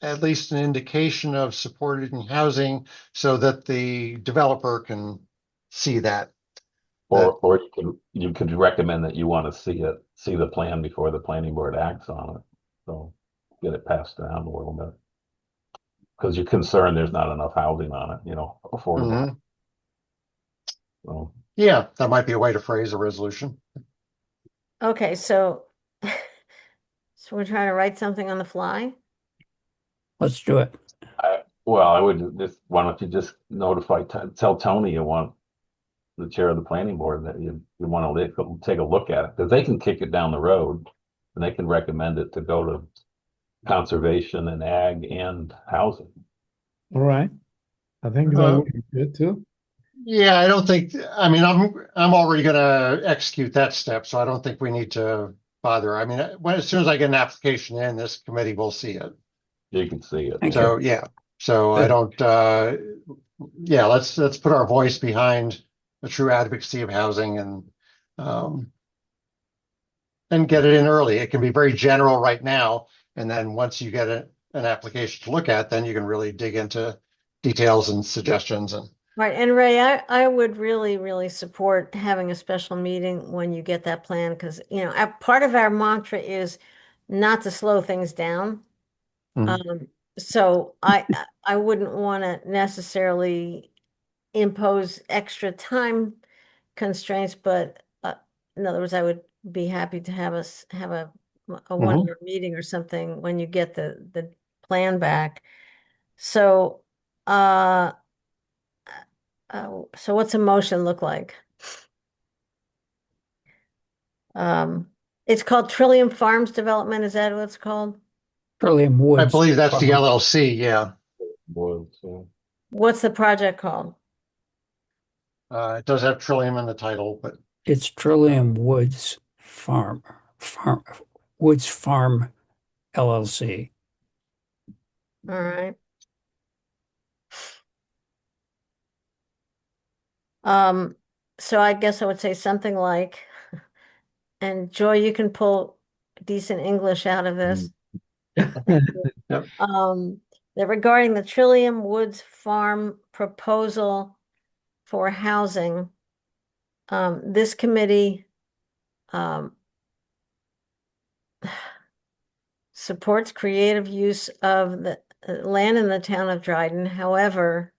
at least an indication of supported housing so that the developer can see that. Or you could recommend that you want to see the plan before the planning board acts on it. So get it passed around a little bit. Because you're concerned there's not enough housing on it, affordable. So yeah, that might be a way to phrase a resolution. Okay, so we're trying to write something on the fly? Let's do it. I would just, why don't you just tell Tony you want the chair of the planning board that you want to take a look at it, because they can kick it down the road and they can recommend it to go to conservation and ag and housing. All right. I think that would be good too. Yeah, I'm already going to execute that step, so I don't think we need to bother. As soon as I get an application in, this committee will see it. You can see it. Thank So, you. yeah. So I don't, let's put our voice behind the true advocacy of housing and get it in early. It can be very general right now. And then once you get an application to look at, then you can really dig into details and suggestions. And Right, and Ray, I would really, really support having a special meeting when you get that plan, because, part of our mantra is not to slow things down. So I wouldn't want to necessarily impose extra time constraints, but in other words, I would be happy to have us have a one-hour meeting or something when you get the plan back. So so what's a motion look like? It's called Trillium Farms Development. Is that what it's called? Trillium Woods. I believe that's the LLC. Yeah. What's the project called? It does have Trillium in the title, but It's Trillium Woods Farm LLC. All right. So I guess I would say something like, and Joy, you can pull decent English out of this. Yep. That regarding the Trillium Woods Farm proposal for housing, this committee supports creative use of the land in the town of Dryden. However,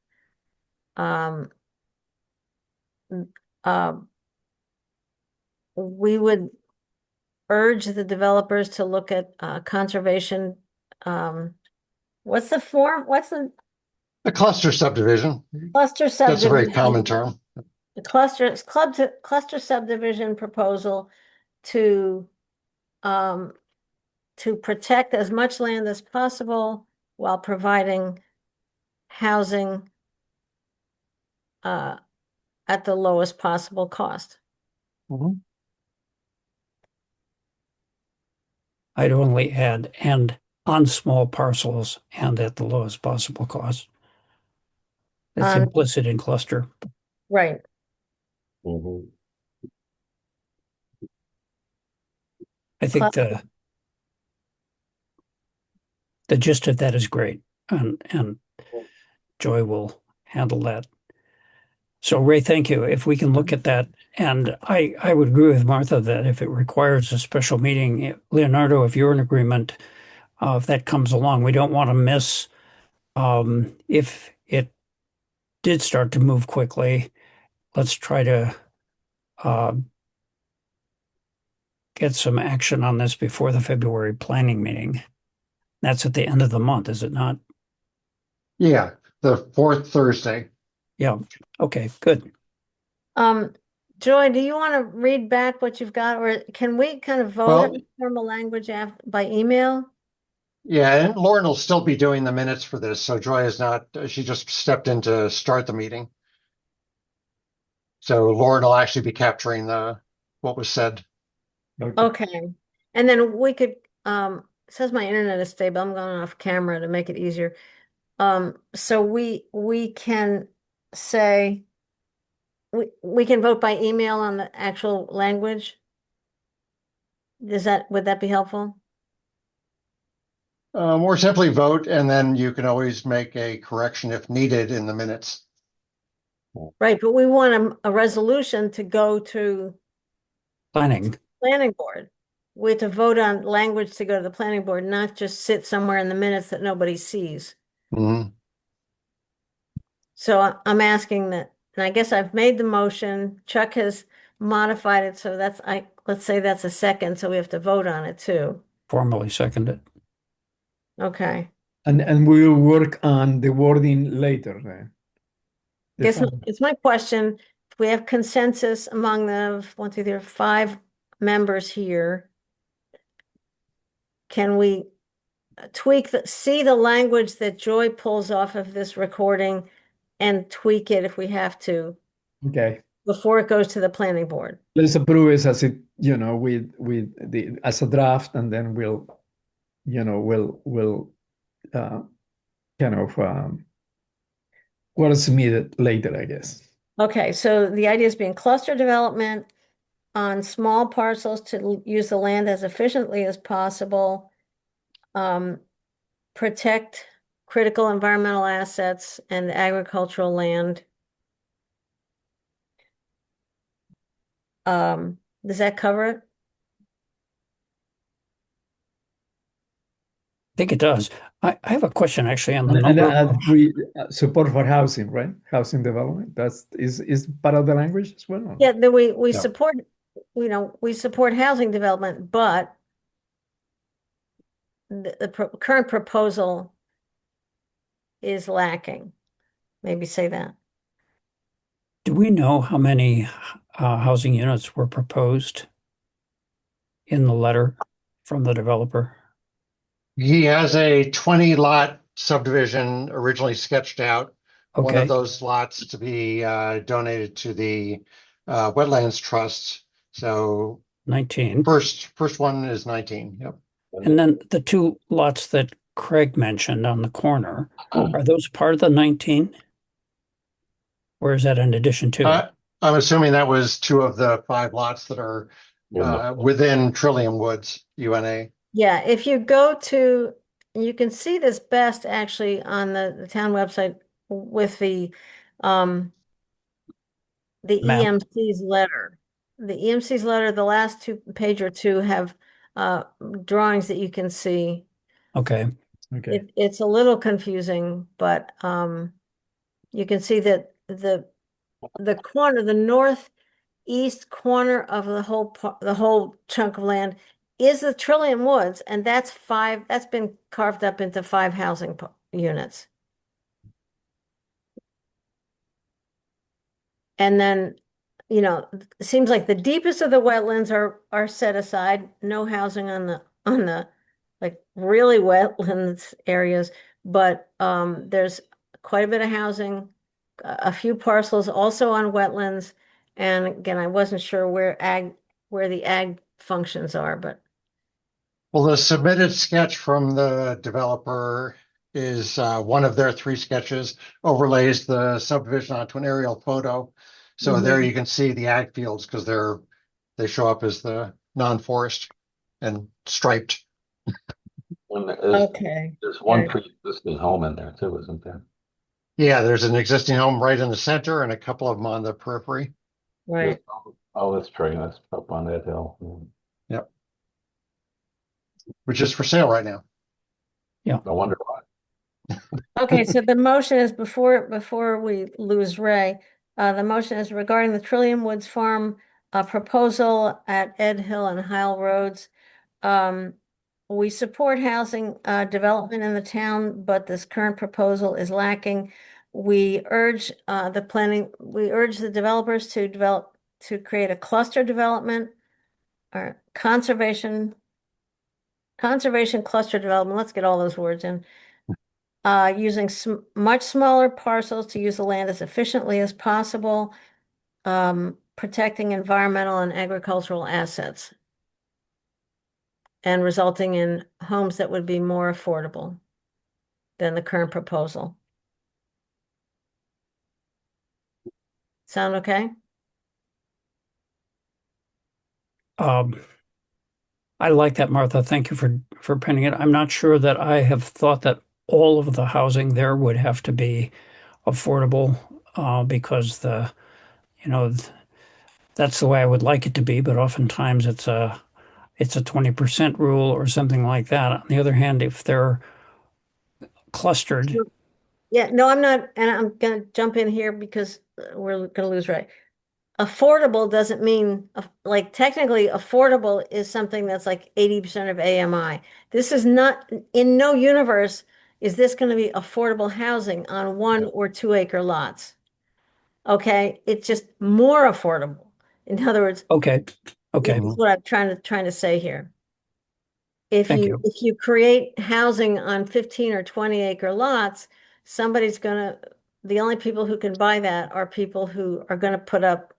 we would urge the developers to look at conservation. What's the form? What's the A cluster subdivision, cluster that's a very subdivision? common term. The cluster subdivision proposal to protect as much land as possible while providing housing at the lowest possible cost. Mhm. I'd only add, and on small parcels and at the lowest possible cost. It's implicit in cluster. Right. Mhm. I think Cluster. the gist of that is great, and Joy will handle that. So Ray, thank you. If we can look at that, and I would agree with Martha that if it requires a special meeting, Leonardo, if you're in agreement, if that comes along, we don't want to miss, if it did start to move quickly, let's try to get some action on this before the February planning meeting. That's at the end of the month, is it not? Yeah, the fourth Thursday. Yeah. Okay, good. Joy, do you want to read back what you've got, or can we kind of vote Well- on formal language by email? Yeah, and Lauren will still be doing the minutes for this, so Joy is not, she just stepped in to start the meeting. So Lauren will actually be capturing what was said. Okay. And then we could, it says my internet is stable. I'm going off camera to make it easier. So we can say, we can vote by email on the actual language. Would that be helpful? Or simply vote, and then you can always make a correction if needed in the minutes. Right, but we want a resolution to go to Planning. planning board. We have to vote on language to go to the planning board, not just sit somewhere in the minutes that nobody sees. Mhm. So I'm asking that, and I guess I've made the motion. Chuck has modified it, so let's say that's a second, so we have to vote on it too. Formally seconded. Okay. And we will work on the wording later then. Guess it's my question. If we have consensus among the 1, 2, 3, 5 members here, can we see the language that Joy pulls off of this recording and tweak it if we have to Okay, before it goes to the planning board? let's approve it as it, with as a draft, and then we'll kind of submit it later, I guess. Okay, so the idea is being cluster development on small parcels to use the land as efficiently as possible. Protect critical environmental assets and agricultural land. Does that cover it? I think it does. I have a question actually on the And number. we support for housing, right? Housing development. Is part of the language as well. Yeah, then we Yeah. support, we support housing development, but the current proposal is lacking. Maybe say that. Do we know how many housing units were proposed in the letter from the developer? He has a 20 lot subdivision originally sketched out. One Okay, of those lots to be donated to the Wetlands Trust. So 19. first one is 19. Yep. And then the 2 lots that Craig mentioned on the corner, are those part of the 19? Or is that in addition to? I'm assuming that was 2 of the 5 lots that are within Trillium Woods, UNA. Yeah, if you go to, you can see this best actually on the town website with the Map. EMC's letter. The EMC's letter, the last page or two have drawings that you can see. Okay. Okay. It's a little confusing, but you can see that the corner, the northeast corner of the whole chunk of land is the Trillium Woods, and that's been carved up into 5 housing units. And then, it seems like the deepest of the wetlands are set aside, no housing on the like really wetlands areas, but there's quite a bit of housing, a few parcels also on wetlands. And again, I wasn't sure where the ag functions are, but Well, the submitted sketch from the developer is one of their 3 sketches, overlays the subdivision onto an aerial photo. So there you can see the ag fields because they show up as the non-forest and striped. And okay. there's one Right. pre-existing home in there too, isn't there? Yeah, there's an existing home right in the center and a couple of them on the periphery. Right. Oh, that's true. That's up on that hill. Yep. Which is for sale right now. No wonder why. Okay, so the motion is before we lose Ray, the motion is regarding the Trillium Woods Farm proposal at Ed Hill and Hile Roads. We support housing development in the town, but this current proposal is lacking. We urge the developers to create a cluster development or conservation cluster development. Let's get all those words in. Using much smaller parcels to use the land as efficiently as possible, protecting environmental and agricultural assets, and resulting in homes that would be more affordable than the current proposal. Sound okay? I like that, Martha. Thank you for printing it. I'm not sure that I have thought that all of the housing there would have to be affordable, because that's the way I would like it to be, but oftentimes it's a 20% rule or something like that. On the other hand, if they're clustered, Yeah, no, I'm not, and I'm gonna jump in here because we're gonna lose Ray. Affordable doesn't mean, like, technically affordable is something that's like 80% of AMI. This is not, in no universe is this going to be affordable housing on 1 or 2 acre lots. Okay, it's just more affordable. In other words, okay. that's what I'm trying to say here. If Thank you create housing on 15 or 20 acre lots, the only people who can buy that are people who are going to put up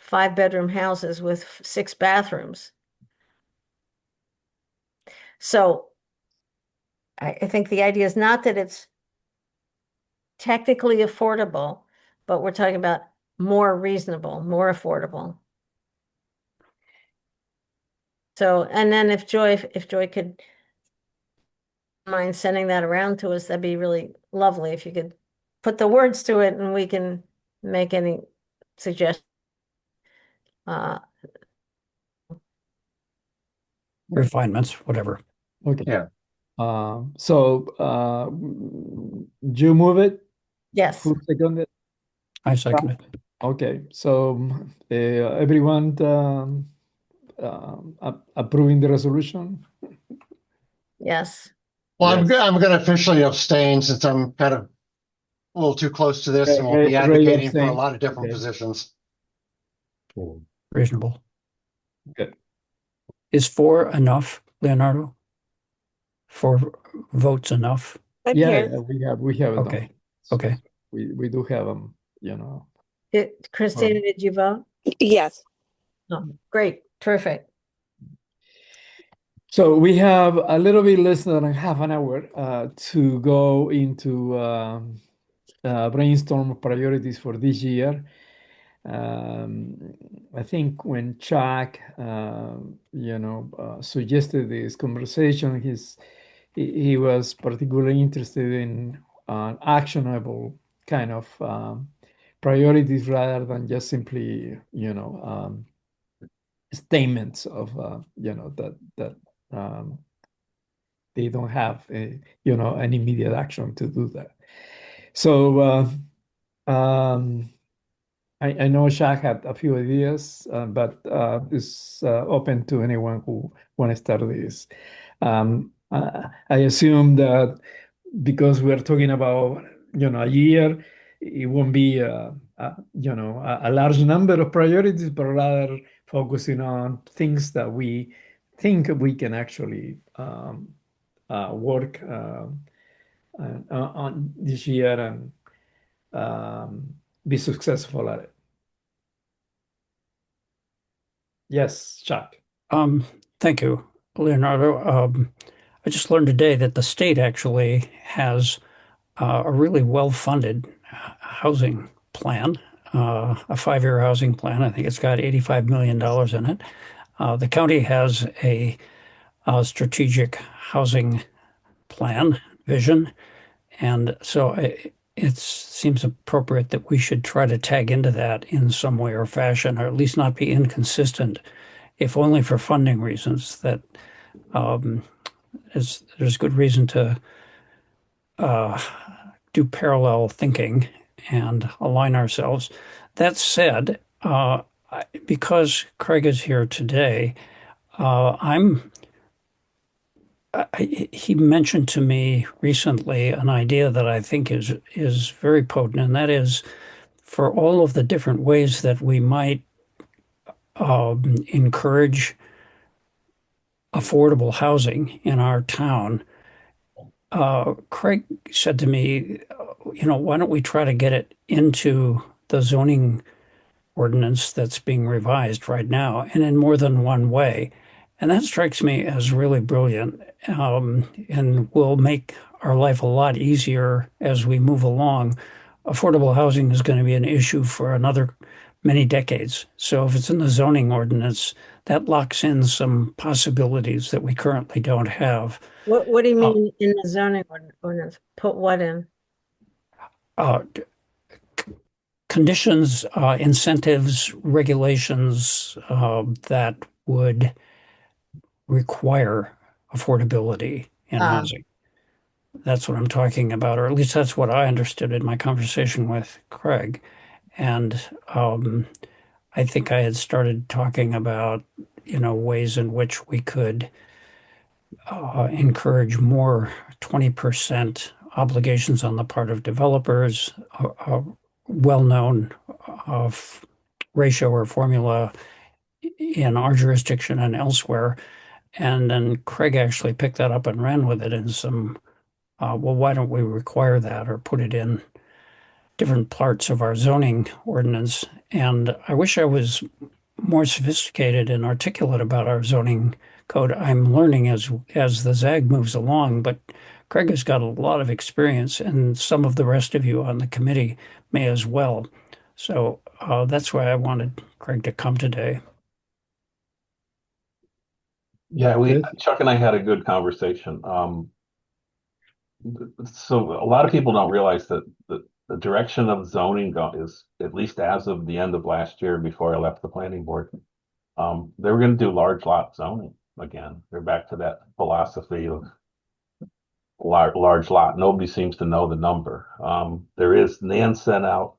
5-bedroom houses with 6 bathrooms. So I think the idea is not that it's technically affordable, but we're talking about more reasonable, more affordable. So, and then if Joy could mind sending that around to us, that'd be really lovely. If you could put the words to it and we can make any suggestions. Refinements, whatever. Okay. Yeah. So you move it? Yes. Who seconded it? I second it. Okay. So everyone approving the resolution? Yes. Well, Yes. I'm going to officially abstain since I'm kind of a little too close to this and we'll be Ray advocating for a abstain. lot of different Okay. positions. Reasonable. Good. Is 4 enough, Leonardo? 4 votes enough? Yeah, we have it. Okay. Okay. We do have them, Christina, did you vote? Yes. Oh, great. Terrific. So we have a little bit less than half an hour to go into brainstorm priorities for this year. I think when Chuck, suggested this conversation, he was particularly interested in actionable kind of priorities rather than just simply, statements of, that they don't have an immediate action to do that. So I know Shaq had a few ideas, but is open to anyone who want to start this. I assume that because we're talking about a year, it won't be a large number of priorities, but rather focusing on things that we think we can actually work on this year and be successful at it. Yes, Chuck. Thank you, Leonardo. I just learned today that the state actually has a really well-funded housing plan, a 5-year housing plan. I think it's got $85 million in it. The county has a strategic housing plan vision, and so it seems appropriate that we should try to tag into that in some way or fashion, or at least not be inconsistent, if only for funding reasons. That there's good reason to do parallel thinking and align ourselves. That said, because Craig is here today, he mentioned to me recently an idea that I think is very potent, and that is for all of the different ways that we might encourage affordable housing in our town. Craig said to me, why don't we try to get it into the zoning ordinance that's being revised right now, and in more than one way. And that strikes me as really brilliant, and will make our life a lot easier as we move along. Affordable housing is going to be an issue for another many decades. So if it's in the zoning ordinance, that locks in some possibilities that we currently don't have. What do you mean in the zoning ordinance? Put what in? Conditions, incentives, regulations that would require affordability in housing. That's what I'm talking about, or at least that's what I understood in my conversation with Craig. And I think I had started talking about, ways in which we could encourage more 20% obligations on the part of developers, a well-known ratio or formula in our jurisdiction and elsewhere. And then Craig actually picked that up and ran with it in some, why don't we require that or put it in different parts of our zoning ordinance? And I wish I was more sophisticated and articulate about our zoning code. I'm learning as the ZAG moves along, but Craig has got a lot of experience, and some of the rest of you on the committee may as well. So that's why I wanted Craig to come today. Yeah, Chuck and I had a good conversation. So a lot of people don't realize that the direction of zoning is, at least as of the end of last year, before I left the planning board, they were going to do large lot zoning again. They're back to that philosophy of large lot. Nobody seems to know the number. Nan sent out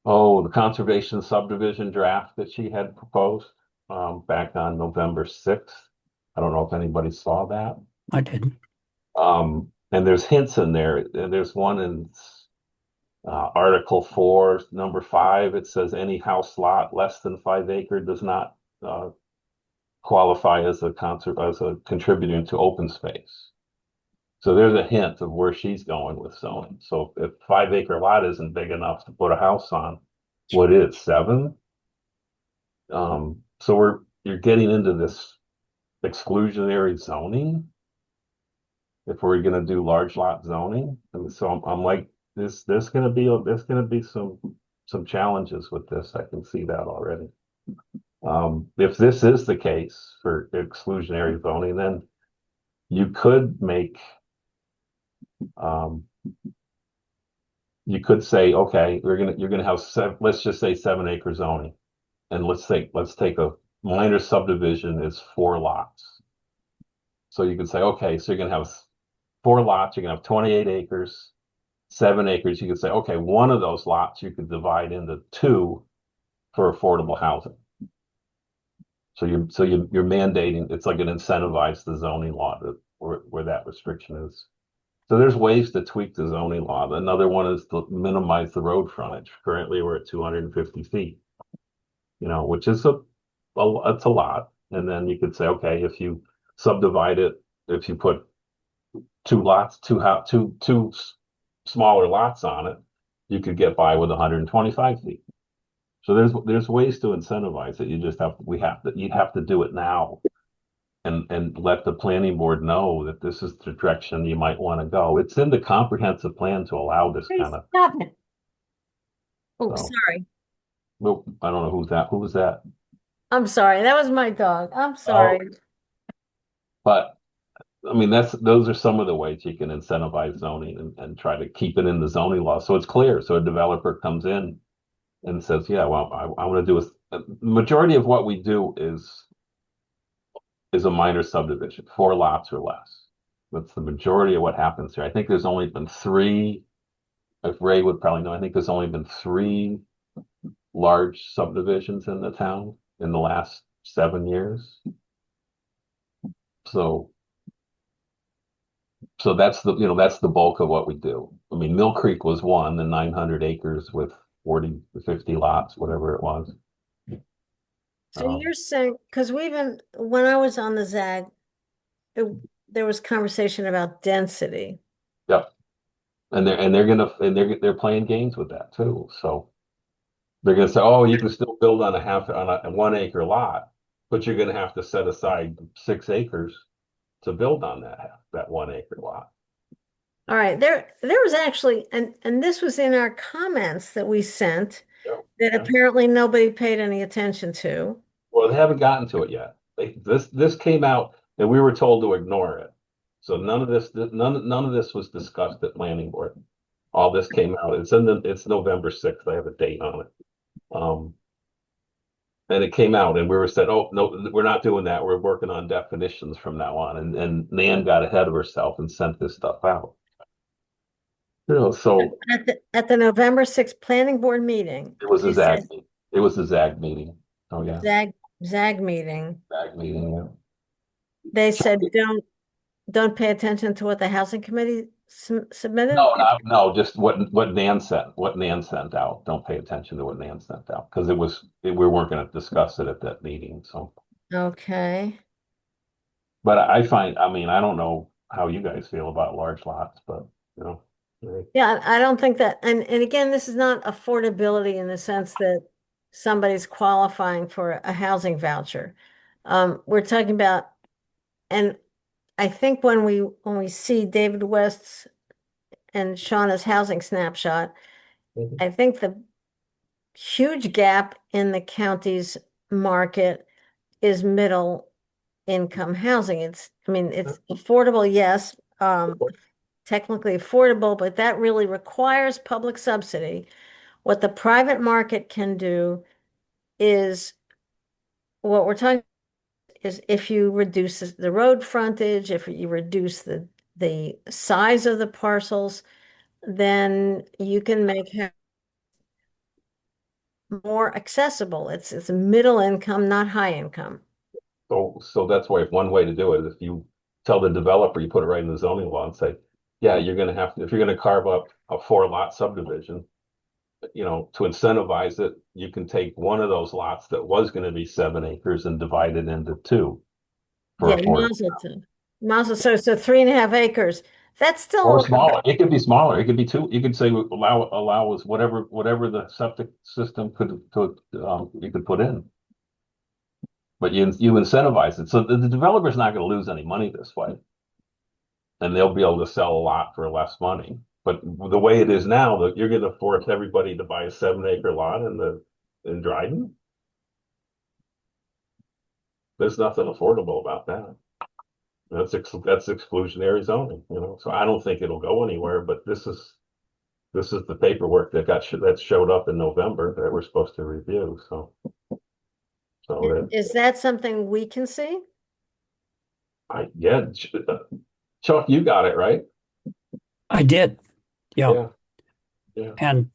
the conservation subdivision draft that she had proposed back on November 6th. I don't know if anybody saw that. I did. And there's hints in there. There's one in Article 4, number 5. It says any house lot less than 5 acres does not qualify as a contributor to open space. So there's a hint of where she's going with zoning. So if 5 acre lot isn't big enough to put a house on, what is 7? So you're getting into this exclusionary zoning if we're going to do large lot zoning. And so I'm like, there's going to be some challenges with this. I can see that already. If this is the case for exclusionary zoning, then you could make, you could say, okay, you're gonna have let's just say 7 acre zoning, and let's take a minor subdivision is 4 lots. So you can say, okay, so you're gonna have 4 lots, you're gonna have 28 acres, 7 acres. You could say, okay, one of those lots you could divide into 2 for affordable housing. So you're mandating, it's like an incentivize the zoning law where that restriction is. So there's ways to tweak the zoning law. Another one is to minimize the road frontage. Currently, we're at 250 feet, which is it's a lot. And then you could say, okay, if you subdivide it, if you put 2 lots, two smaller lots on it, you could get by with 125 feet. So there's ways to incentivize it. You'd have to do it now and let the planning board know that this is the direction you might want to go. It's in the comprehensive plan to allow this Please kind of. stop it. Oh, So. sorry. Well, I don't know who's that. Who was that? I'm sorry. That was my dog. I'm sorry. But I mean, those are some of the ways you can incentivize zoning and try to keep it in the zoning law so it's clear. So a developer comes in and says, yeah, well, I want to do the majority of what we do is a minor subdivision, 4 lots or less. That's the majority of what happens here. I think there's only been 3, if Ray would probably know, I think there's only been 3 large subdivisions in the town in the last 7 years. So that's the bulk of what we do. I mean, Mill Creek was one, the 900 acres with 40 to 50 lots, whatever it was. So you're saying, because when I was on the ZAG, there was conversation about density. Yep. And they're playing games with that too. So they're gonna say, oh, you can still build on a 1 acre lot, but you're gonna have to set aside 6 acres to build on that 1 acre lot. All right, there was actually, and this was in our comments that we sent that apparently nobody paid any attention to. Well, they haven't gotten to it yet. This came out and we were told to ignore it. So none of this was discussed at planning board. All this came out. It's November 6th. I have a date on it. And it came out and we were said, oh, no, we're not doing that. We're working on definitions from now on. And Nan got ahead of herself and sent this stuff out. So at the November 6th planning board meting, it was a ZAG meeting. It was a ZAG meeting. Oh yeah. ZAG meeting. ZAG meeting, yeah. They said don't pay attention to what the housing committee submitted. No, just what Nan sent out. Don't pay attention to what Nan sent out because we weren't going to discuss it at that meeting. So okay. But I don't know how you guys feel about large lots, but Yeah, I don't think that, and again, this is not affordability in the sense that somebody's qualifying for a housing voucher. We're talking about, and I think when we see David West's and Shauna's housing snapshot, I think the huge gap in the county's market is middle income housing. It's affordable, yes, technically affordable, but that really requires public subsidy. What the private market can do is what we're talking is if you reduce the road frontage, if you reduce the size of the parcels, then you can make it more accessible. It's middle income, not high income. So that's why one way to do it is if you tell the developer, you put it right in the zoning law and say, yeah, you're going to have to, if you're going to carve up a 4-lot subdivision, to incentivize it, you can take one of those lots that was going to be 7 acres and divide it into 2. Yeah, Mazel, so 3.5 acres. That's still or smaller. It could be smaller. It could be 2. You could say allow us whatever the septic system you could put in. But you incentivize it. So the developer's not going to lose any money this way. And they'll be able to sell a lot for less money. But the way it is now, you're going to force everybody to buy a 7-acre lot in Dryden. There's nothing affordable about that. That's exclusionary zoning, So I don't think it'll go anywhere. But this is the paperwork that showed up in November that we're supposed to review. So is that something we can see? Yeah, Chuck, you got it, right? I did. Yeah. Yeah. And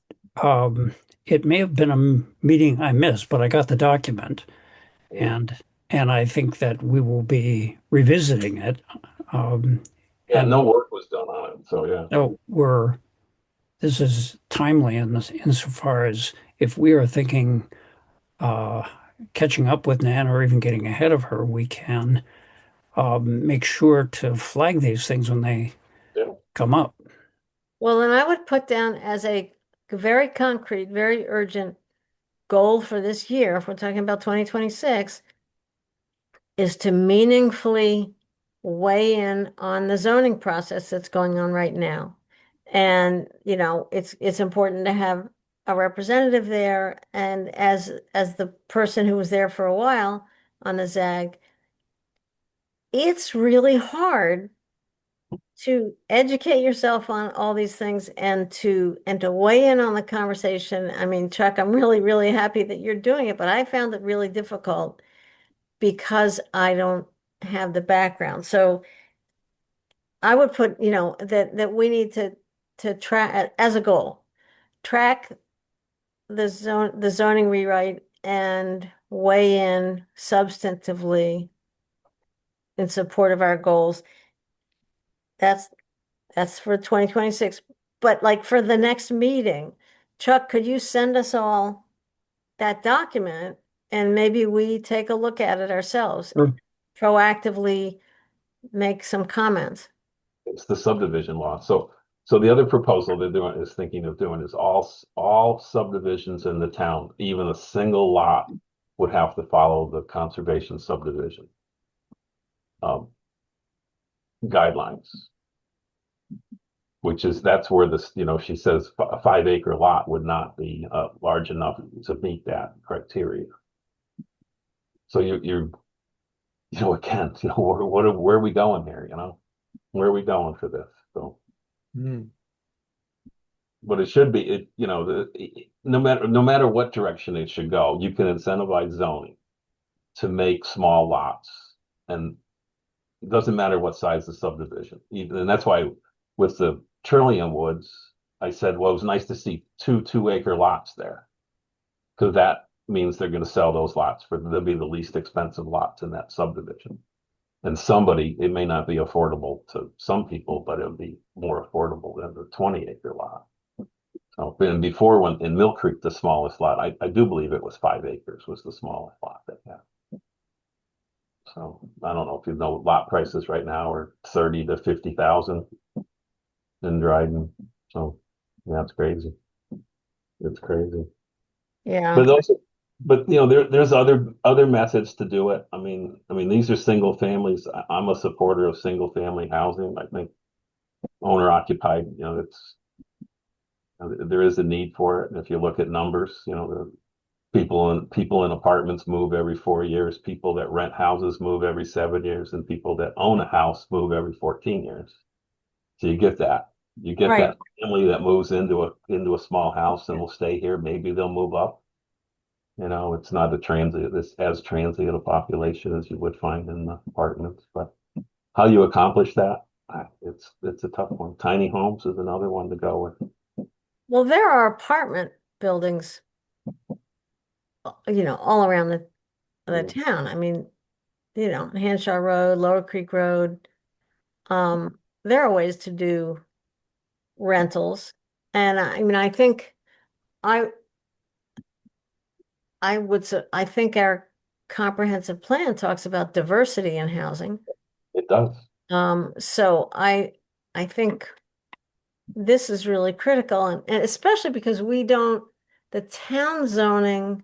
it may have been a meeting I missed, but I got the document, Yeah. and I think that we will be revisiting it. Um, Yeah, and no work was done on it, so yeah. so this is timely insofar as if we are thinking uh, catching up with Nan or even getting ahead of her, we can make sure to flag these things when they Yeah. come up. Well, then I would put down as a very concrete, very urgent goal for this year, if we're talking about 2026, is to meaningfully weigh in on the zoning process that's going on right now. And, it's important to have a representative there. And as the person who was there for a while on the ZAG, it's really hard to educate yourself on all these things and to weigh in on the conversation. I mean, Chuck, I'm really, really happy that you're doing it, but I found it really difficult because I don't have the background. So I would put, that we need to track as a goal, track the zoning rewrite and weigh in substantively in support of our goals. That's for 2026. But like for the next meeting, Chuck, could you send us all that document and maybe we take a look at it ourselves, Sure. proactively make some comments? It's the subdivision law. So the other proposal they're doing is thinking of doing is all subdivisions in the town, even a single lot would have to follow the conservation subdivision guidelines. Which is that's where this, she says a 5 acre lot would not be large enough to meet that criteria. So you're again, where are we going here? Where are we going for this? So, but it should be no matter what direction it should go, you can incentivize zoning to make small lots, and it doesn't matter what size the subdivision. And that's why with the Trillium Woods, I said, well, it was nice to see 2 acre lots there, because that means they're going to sell those lots they'll be the least expensive lots in that subdivision. And it may not be affordable to some people, but it'll be more affordable than the 20 acre lot. So, and before when in Mill Creek, the smallest lot, I do believe it was 5 acres was the smallest lot they had. So I don't know if you know lot prices right now are 30 to 50,000 in Dryden. So yeah, it's crazy. It's crazy. Yeah. But there's other methods to do it. I mean, these are single families. I'm a supporter of single family housing. I think owner occupied, there is a need for it. And if you look at numbers, the people in apartments move every 4 years. People that rent houses move every 7 years, and people that own a house move every 14 years. So you get that. You get Right. that family that moves into a small house and will stay here. Maybe they'll move up. It's not as transient a population as you would find in the apartments. But how you accomplish that, it's a tough one. Tiny homes is another one to go with. Well, there are apartment buildings, all around the town. I mean, Hanshaw Road, Lower Creek Road. There are ways to do rentals. And I mean, I think I think our comprehensive plan talks about diversity in housing. It does. So I think this is really critical, and especially because the town zoning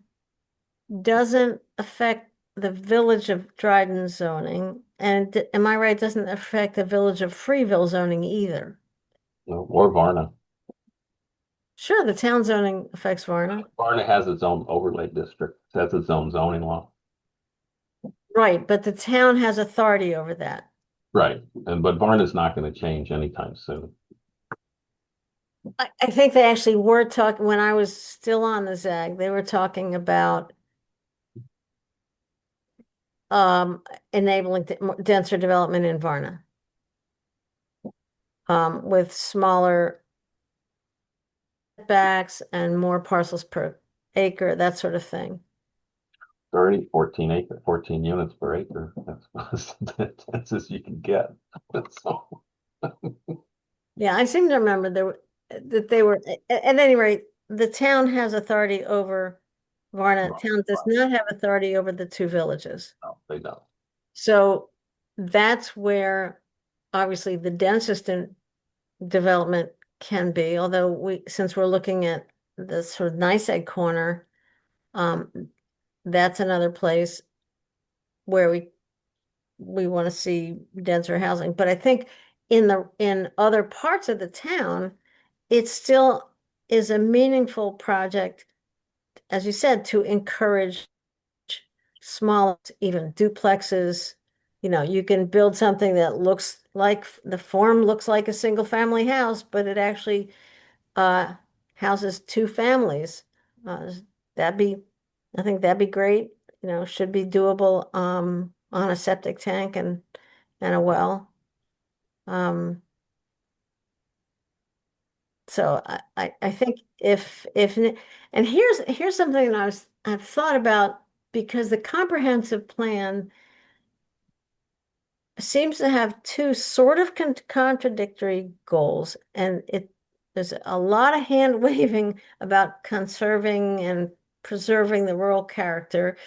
doesn't affect the Village of Dryden zoning, and am I right, doesn't affect the Village of Freeville zoning either. Or Varna. Sure, the town zoning affects Varna. Varna has its own overlay district. That's its own zoning law. Right, but the town has authority over that. Right. But Varna's not going to change anytime soon. I think they actually were talking, when I was still on the ZAG, they were talking about enabling denser development in Varna. With smaller backs and more parcels per acre, that sort of thing. 14 units per acre. That's as dense as you can get. So, Yeah, I seem to remember that they were, at any rate, the town has authority over Varna. Town does not have authority over the two villages. no, they don't. So that's where obviously the densest development can be, although since we're looking at the sort of NYSEG corner, that's another place where we want to see denser housing. But I think in other parts of the town, it still is a meaningful project, as you said, to encourage small, even duplexes. You can build something that looks like the form looks like a single family house, but it actually houses two families. That'd be, I think that'd be great. Should be doable on a septic tank and a well. So I think and here's something that I've thought about, because the comprehensive plan seems to have two sort of contradictory goals, and there's a lot of hand waving about conserving and preserving the rural character,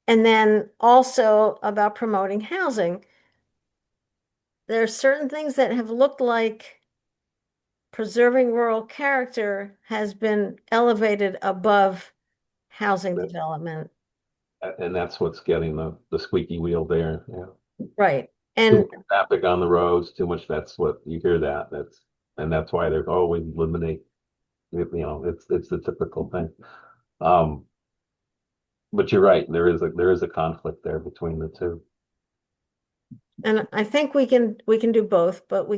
and then also about promoting housing. There are certain things that have looked like preserving rural character has been elevated above housing development. And that's what's getting the squeaky wheel there. Yeah. Right. Too And much traffic on the roads, too much. That's what you hear that. That's why they're always eliminate. It's the typical thing. But you're right. There is a conflict there between the two. I think we can do both, but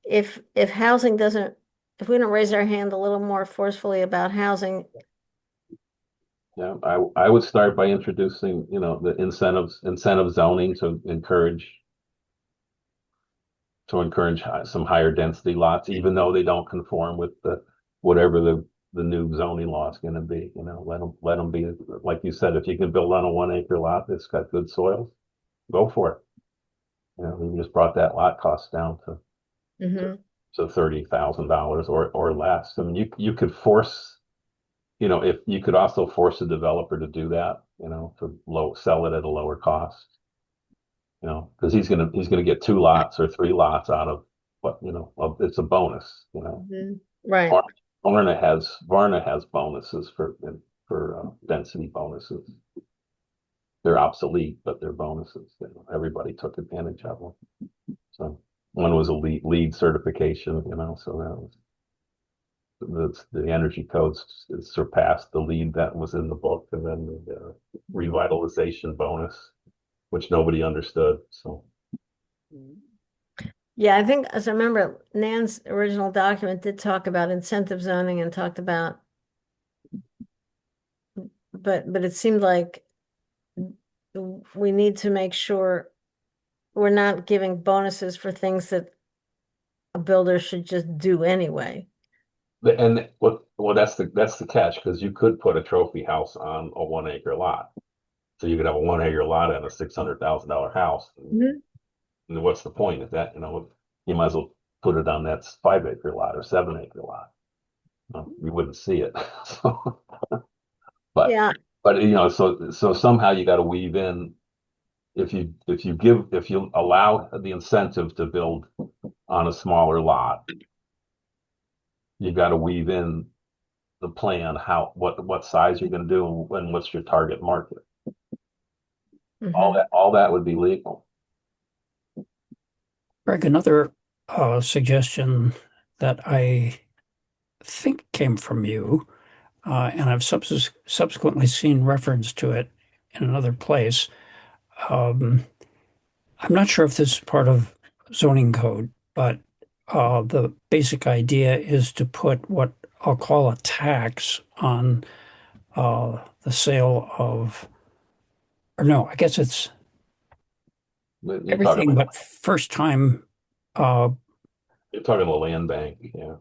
if housing doesn't, if we don't raise our hand a little more forcefully about housing. Yeah, I would start by introducing, the incentive zoning to encourage some higher density lots, even though they don't conform with whatever the new zoning law is going to be. Let them be, like you said, if you can build on a 1 acre lot that's got good soils, go for it. We just brought that lot cost down to $30,000 or less. I mean, you could force, if you could also force a developer to do that, to sell it at a lower cost. Because he's gonna get 2 lots or 3 lots out of what, it's a bonus. Right. Varna has bonuses for density bonuses. They're obsolete, but they're bonuses. Everybody took advantage of them. So one was a LEED certification, so that was the energy codes surpassed the LEED that was in the book, and then the revitalization bonus, which nobody understood. So yeah, I think, as I remember, Nan's original document did talk about incentive zoning and talked about, but it seemed like we need to make sure we're not giving bonuses for things that a builder should just do anyway. And that's the catch, because you could put a trophy house on a 1 acre lot. So you could have a 1 acre lot and a $600,000 house. And what's the point of that? You might as well put it on that 5 acre lot or 7 acre lot. You wouldn't see it. But yeah, so somehow you got to weave in, if you allow the incentive to build on a smaller lot, you got to weave in the plan, what size you're going to do and what's your target market. All that would be legal. Greg, another suggestion that I think came from you, and I've subsequently seen reference to it in another place. I'm not sure if this is part of zoning code, but the basic idea is to put what I'll call a tax on the sale of, or no, I guess it's You're talking, Everything but first time. you're talking the land bank, yeah.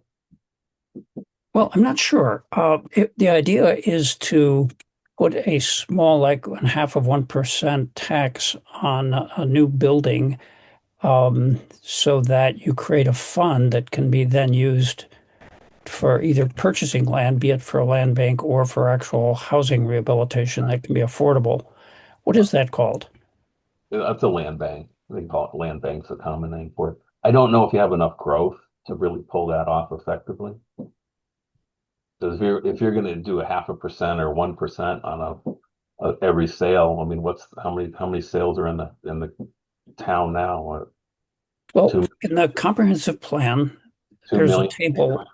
Well, I'm not sure. The idea is to put a small, like 0.5% tax on a new building, so that you create a fund that can be then used for either purchasing land, be it for a land bank or for actual housing rehabilitation that can be affordable. What is that called? That's a land bank. They call it land bank's a common name for it. I don't know if you have enough growth to really pull that off effectively. Because if you're going to do 0.5% or 1% on every sale, I mean, how many sales are in the town now? Well, Two- in the comprehensive plan, 2 there's a million. table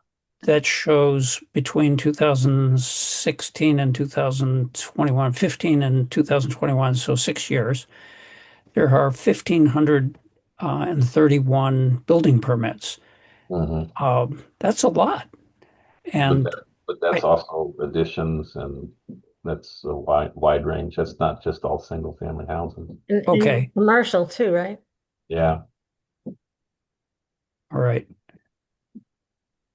that shows between 2016 and 2021, 15 and 2021, so 6 years, there are 1,531 building permits. Mhm. That's a lot. And But that's also additions, and that's a wide range. That's not just all single family housing. And okay, commercial too, right? Yeah. all right.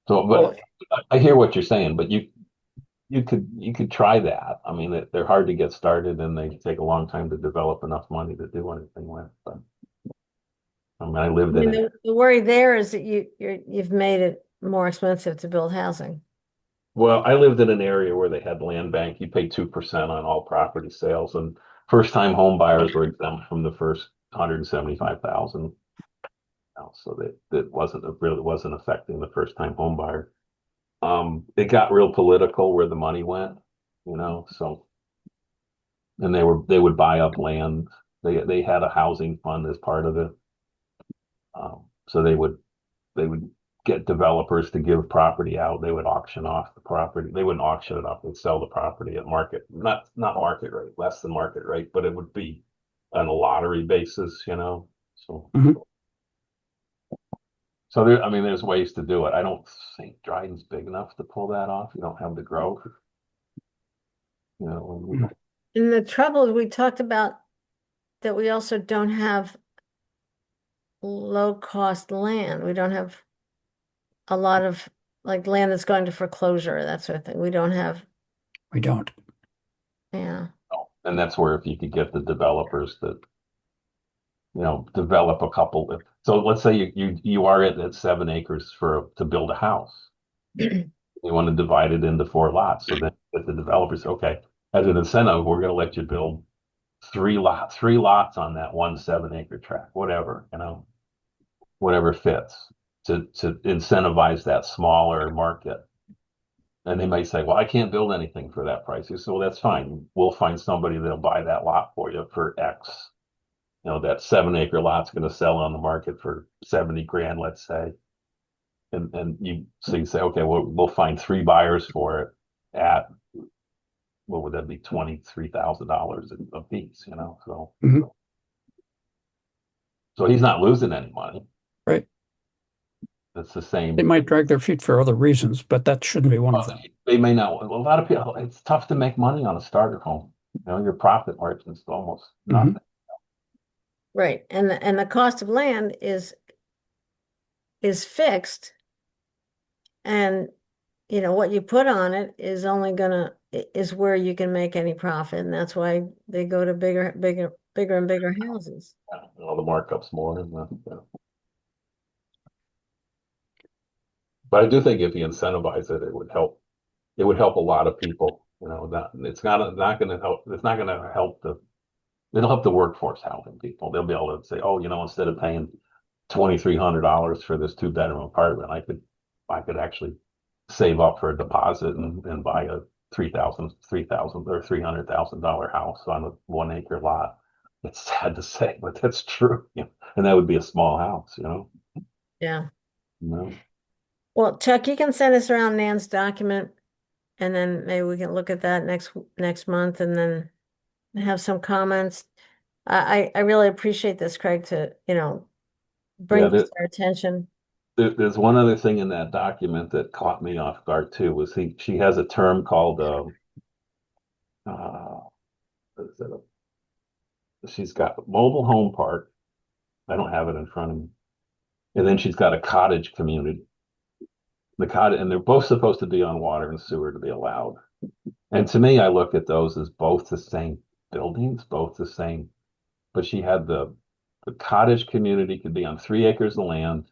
So, Well, but I hear what you're saying, but you could try that. I mean, they're hard to get started and they take a long time to develop enough money to do anything with. But I mean, I I lived mean, in it. the worry there is that you've made it more expensive to build housing. Well, I lived in an area where they had land bank. You pay 2% on all property sales, and first time home buyers were exempt from the first 175,000. So that really wasn't affecting the first time home buyer. It got real political where the money went, so, and they would buy up land. They had a housing fund as part of it. So they would get developers to give property out. They would auction off the property. They wouldn't auction it off. They'd sell the property at market, not market rate, less than market rate, but it would be on a lottery basis, so. Mhm. So there's ways to do it. I don't think Dryden's big enough to pull that off. You don't have the growth. And the trouble we talked about that we also don't have low cost land. We don't have a lot of like land that's going to foreclosure, that sort of thing. We don't have, We don't. yeah. And that's where if you could get the developers that, develop a couple. So let's say you are at 7 acres to build a house. You want to divide it into 4 lots. So then if the developers, okay, as an incentive, we're going to let you build 3 lots on that 1 7-acre tract, whatever, whatever fits to incentivize that smaller market. And they might say, well, I can't build anything for that price. You say, well, that's fine. We'll find somebody that'll buy that lot for you for X. That 7-acre lot's going to sell on the market for 70 grand, let's say. And you say, okay, well, we'll find 3 buyers for it at, what would that be, $23,000 a piece, so. Mhm. So he's not losing any money. Right. It's the same. They might drag their feet for other reasons, but that shouldn't be one of them. They may not. A lot of people, it's tough to make money on a starter home. Your profit margin's almost nothing. Right. And the cost of land is fixed. And what you put on it is only is where you can make any profit. And that's why they go to bigger and bigger houses. The markup's more. But I do think if you incentivize it, it would help. It would help a lot of people. It's not going to help. It's not going to help it'll help the workforce housing people. They'll be able to say, oh, instead of paying $2,300 for this 2-bedroom apartment, I could actually save up for a deposit and buy a $3,000 or $300,000 house on a 1-acre lot. It's sad to say, but that's true. And that would be a small house, Yeah. No. Well, Chuck, you can send us around Nan's document, and then maybe we can look at that next month, and then have some comments. I really appreciate this, Craig, to bring this to our attention. There's one other thing in that document that caught me off guard too. Was she has a term called what is it? She's got mobile home park, I don't have it in front of me. And then she's got a cottage community. The cottage, and they're both supposed to be on water and sewer to be allowed. And to me, I look at those as both the same buildings, both the same. But she had the cottage community could be on 3 acres of land,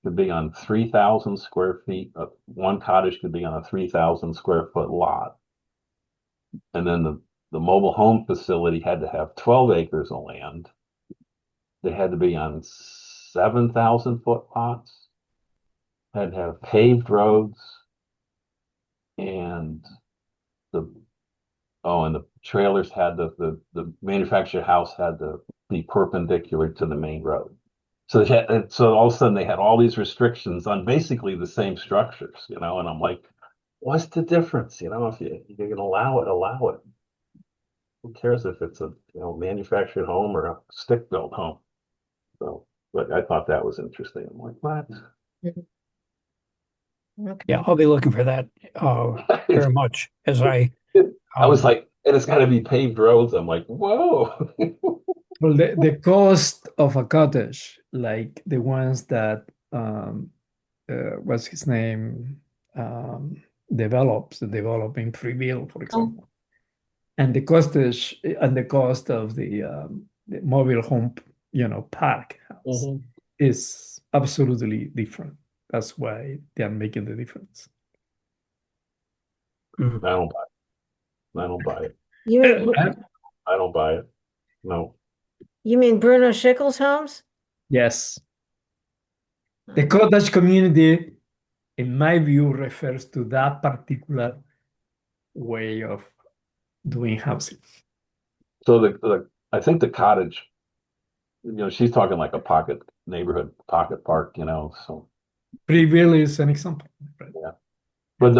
could be on 3,000 square feet. One cottage could be on a 3,000 square foot lot. And then the mobile home facility had to have 12 acres of land. They had to be on 7,000 foot lots, had to have paved roads, and the trailers had the manufactured house had to be perpendicular to the main road. So so all of a sudden they had all these restrictions on basically the same structures, and I'm like, what's the difference? If you can allow it, allow it. Who cares if it's a manufactured home or a stick built home? So, but I thought that was interesting. I'm like, what? Okay. Yeah, I'll be looking for that very much as I was like, and it's got to be paved roads. I'm like, whoa. Well, the cost of a cottage, like the ones that what's his name developing Freeville, for example, and the cost of the mobile home, park house is absolutely different. That's why they are making the difference. I don't buy it. I don't buy it. You mean, I don't buy it. No. you mean Bruno Schickel's homes? Yes. The cottage community, in my view, refers to that particular way of doing housing. So I think the cottage, she's talking like a pocket neighborhood, pocket park, so. Freeville is an example. Right? Yeah. But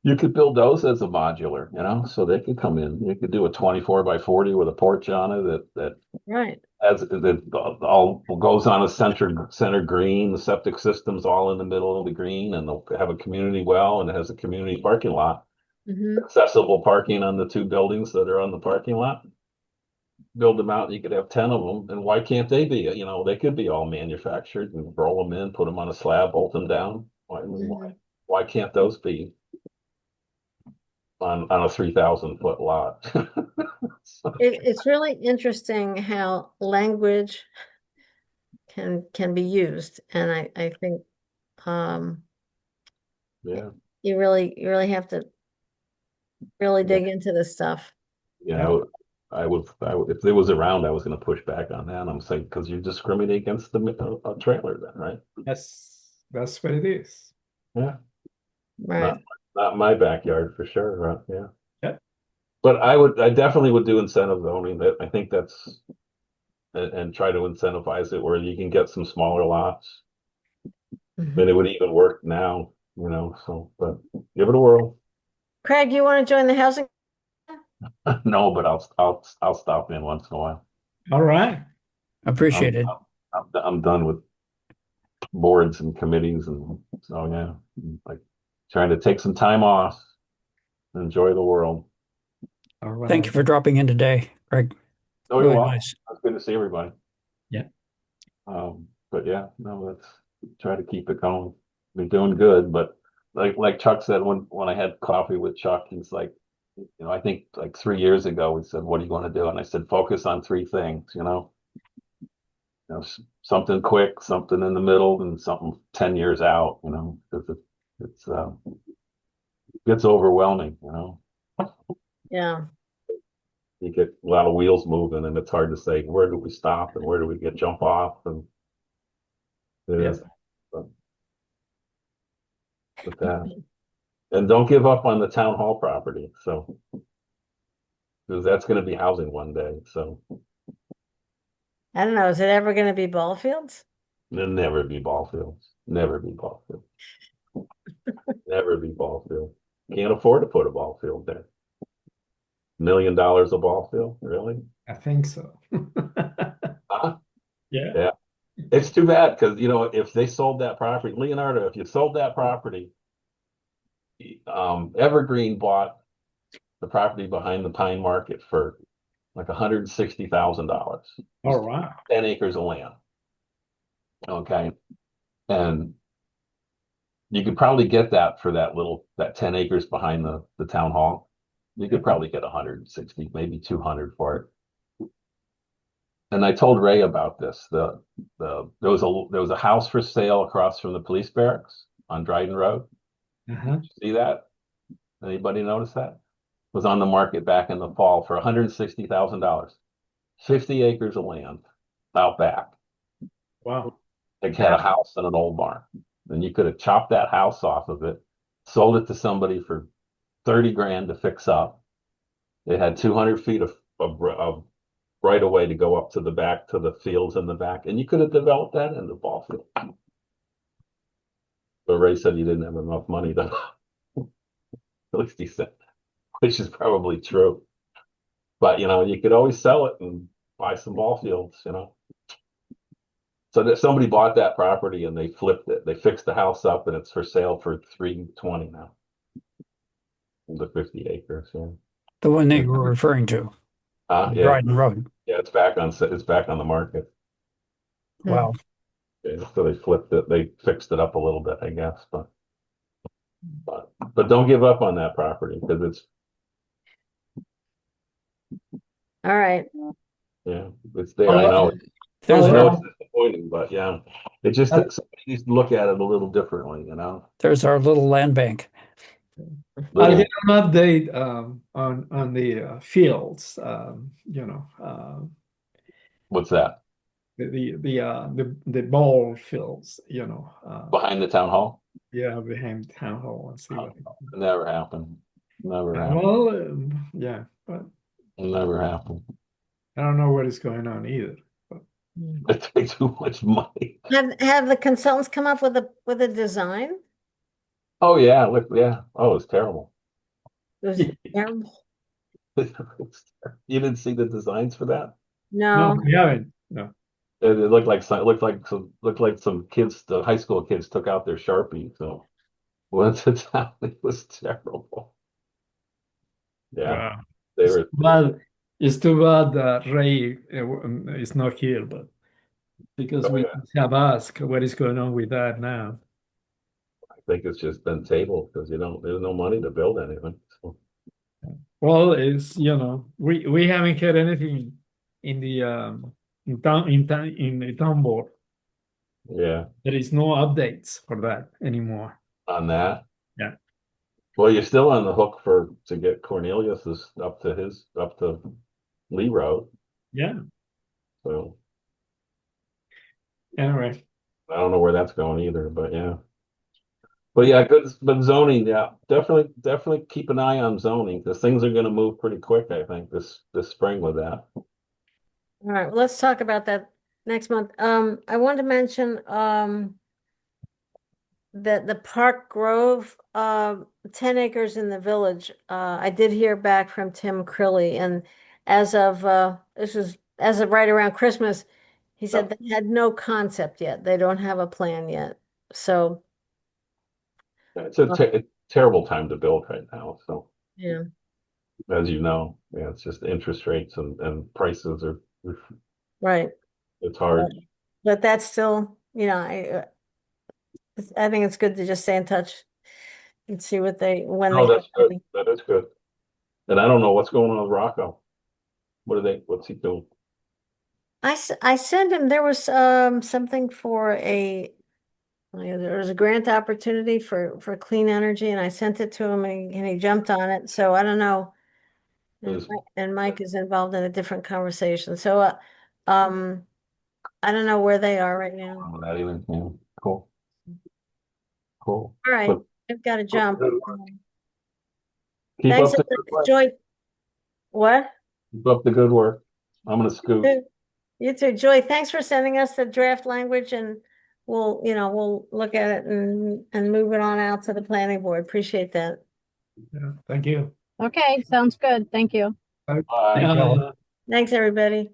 you could build those as a modular, so they could come in. You could do a 24 by 40 with a porch on it that Right. all goes on a center green. The septic system's all in the middle of the green, and they'll have a community well, and it has a community parking lot. Accessible parking on the 2 buildings that are on the parking lot. Build them out, and you could have 10 of them. And why can't they be? They could be all manufactured and roll them in, put them on a slab, bolt them down. Why can't those be on a 3,000 foot lot? It's really interesting how language can be used, and I think Yeah. you really have to really dig into this stuff. Yeah, I would if it was around, I was going to push back on that. I'm saying because you discriminate against a trailer, then, right? Yes, that's what it is. Yeah, Right. not my backyard for sure. Right? Yeah. Yeah. But I definitely would do incentive zoning. That I think that's and try to incentivize it where you can get some smaller lots. And it would even work now, So, but give it a whirl. Craig, you want to join the housing? No, but I'll stop in once in a while. All right. appreciate it. I'm done with boards and committees, and so yeah, like trying to take some time off, enjoy the world. All right. Thank you for dropping in today, Greg. Oh, Really you're welcome. nice. It's good to see everybody. Yeah. But yeah, no, let's try to keep it going. We're doing good, but like Chuck said, when I had coffee with Chuck, he's like, I think like 3 years ago, we said, what do you want to do? And I said, focus on 3 things, something quick, something in the middle, and something 10 years out, because it gets overwhelming, Yeah. You get a lot of wheels moving, and it's hard to say, where do we stop and where do we jump off? And it is. But that. And don't give up on the town hall property. So, because that's going to be housing one day. So, I don't know. Is it ever going to be ball fields? there'll never be ball fields. Never be ball fields. Never be ball field. Can't afford to put a ball field there. $1 million a ball field, really? I think so. Huh? Yeah. Yeah. It's too bad because if they sold that property, Leonardo, if you sold that property, Evergreen bought the property behind the Pine Market for like $160,000, Oh, wow. 10 acres of land. Okay. And you could probably get that for that 10 acres behind the town hall. You could probably get 160, maybe 200 for it. And I told Ray about this. There was a house for sale across from the police barracks on Dryden Road. Uh-huh. See that? Anybody notice that? It was on the market back in the fall for $160,000. 50 acres of land out back. Wow. It had a house and an old barn. And you could have chopped that house off of it, sold it to somebody for 30 grand to fix up. It had 200 feet of right away to go up to the back to the fields in the back, and you could have developed that into ball field. But Ray said he didn't have enough money to, at least he said, which is probably true. But you could always sell it and buy some ball fields, So that somebody bought that property and they flipped it. They fixed the house up and it's for sale for $320 now. The 50 acres, yeah. The one that you were referring to, Yeah. Dryden Road. Yeah, it's back on the market. Wow. Yeah, so they flipped it. They fixed it up a little bit, I guess, but don't give up on that property because it's All right. it's there. I know. There's I know our, it's disappointing, but yeah, it just somebody needs to look at it a little differently, there's our little land bank. I'll get an update on the fields. What's that? The ball fields. Behind the town hall? Yeah, behind town hall and see what. It never happened. Never happened. Well, yeah, but It never happened. I don't know what is going on either. It takes too much money. Have the consultants come up with a design? Oh yeah, look, yeah. Oh, it's terrible. It was terrible. You didn't see the designs for that? No. No, we haven't. No. It looked like some kids, the high school kids, took out their Sharpie. So once it's out, it was terrible. Yeah, Wow. they were. But it's too bad that Ray is not here, but because Oh, we yeah. have asked what is going on with that now. I think it's just been tabled because there's no money to build anything. So. Well, it's we haven't heard anything in the in the town board. Yeah, There is no updates for that anymore. on that. Yeah. Well, you're still on the hook to get Cornelius up to Lee Road. Yeah. So Anyway, I don't know where that's going either, but yeah. But yeah, good. But zoning, yeah, definitely keep an eye on zoning because things are going to move pretty quick. I think this spring with that. All right, well, let's talk about that next month. I wanted to mention that the Park Grove 10 acres in the village. I did hear back from Tim Crilly, and as of right around Christmas, he said they had no concept yet. They don't have a plan yet. So It's a terrible time to build right now. So yeah, as you know, yeah, it's just interest rates and prices are right. it's hard. But that's still, I think it's good to just stay in touch and see when Oh, they. that's good. That is good. And I don't know what's going on with Rocco. What's he doing? I sent him, there was something for there was a grant opportunity for clean energy, and I sent it to him and he jumped on it. So I don't know. And Mike is involved in a different conversation. So I don't know where they are right now. That even, yeah. Cool. All right, I've got to jump. Keep Thanks, up the good work. Joy. What? Keep up the good work. I'm gonna scoot. You too, Joy. Thanks for sending us the draft language, and we'll look at it and move it on out to the planning board. Appreciate that. yeah, thank you. Okay, sounds good. Thank you. Bye. Thank you all. Thanks, everybody.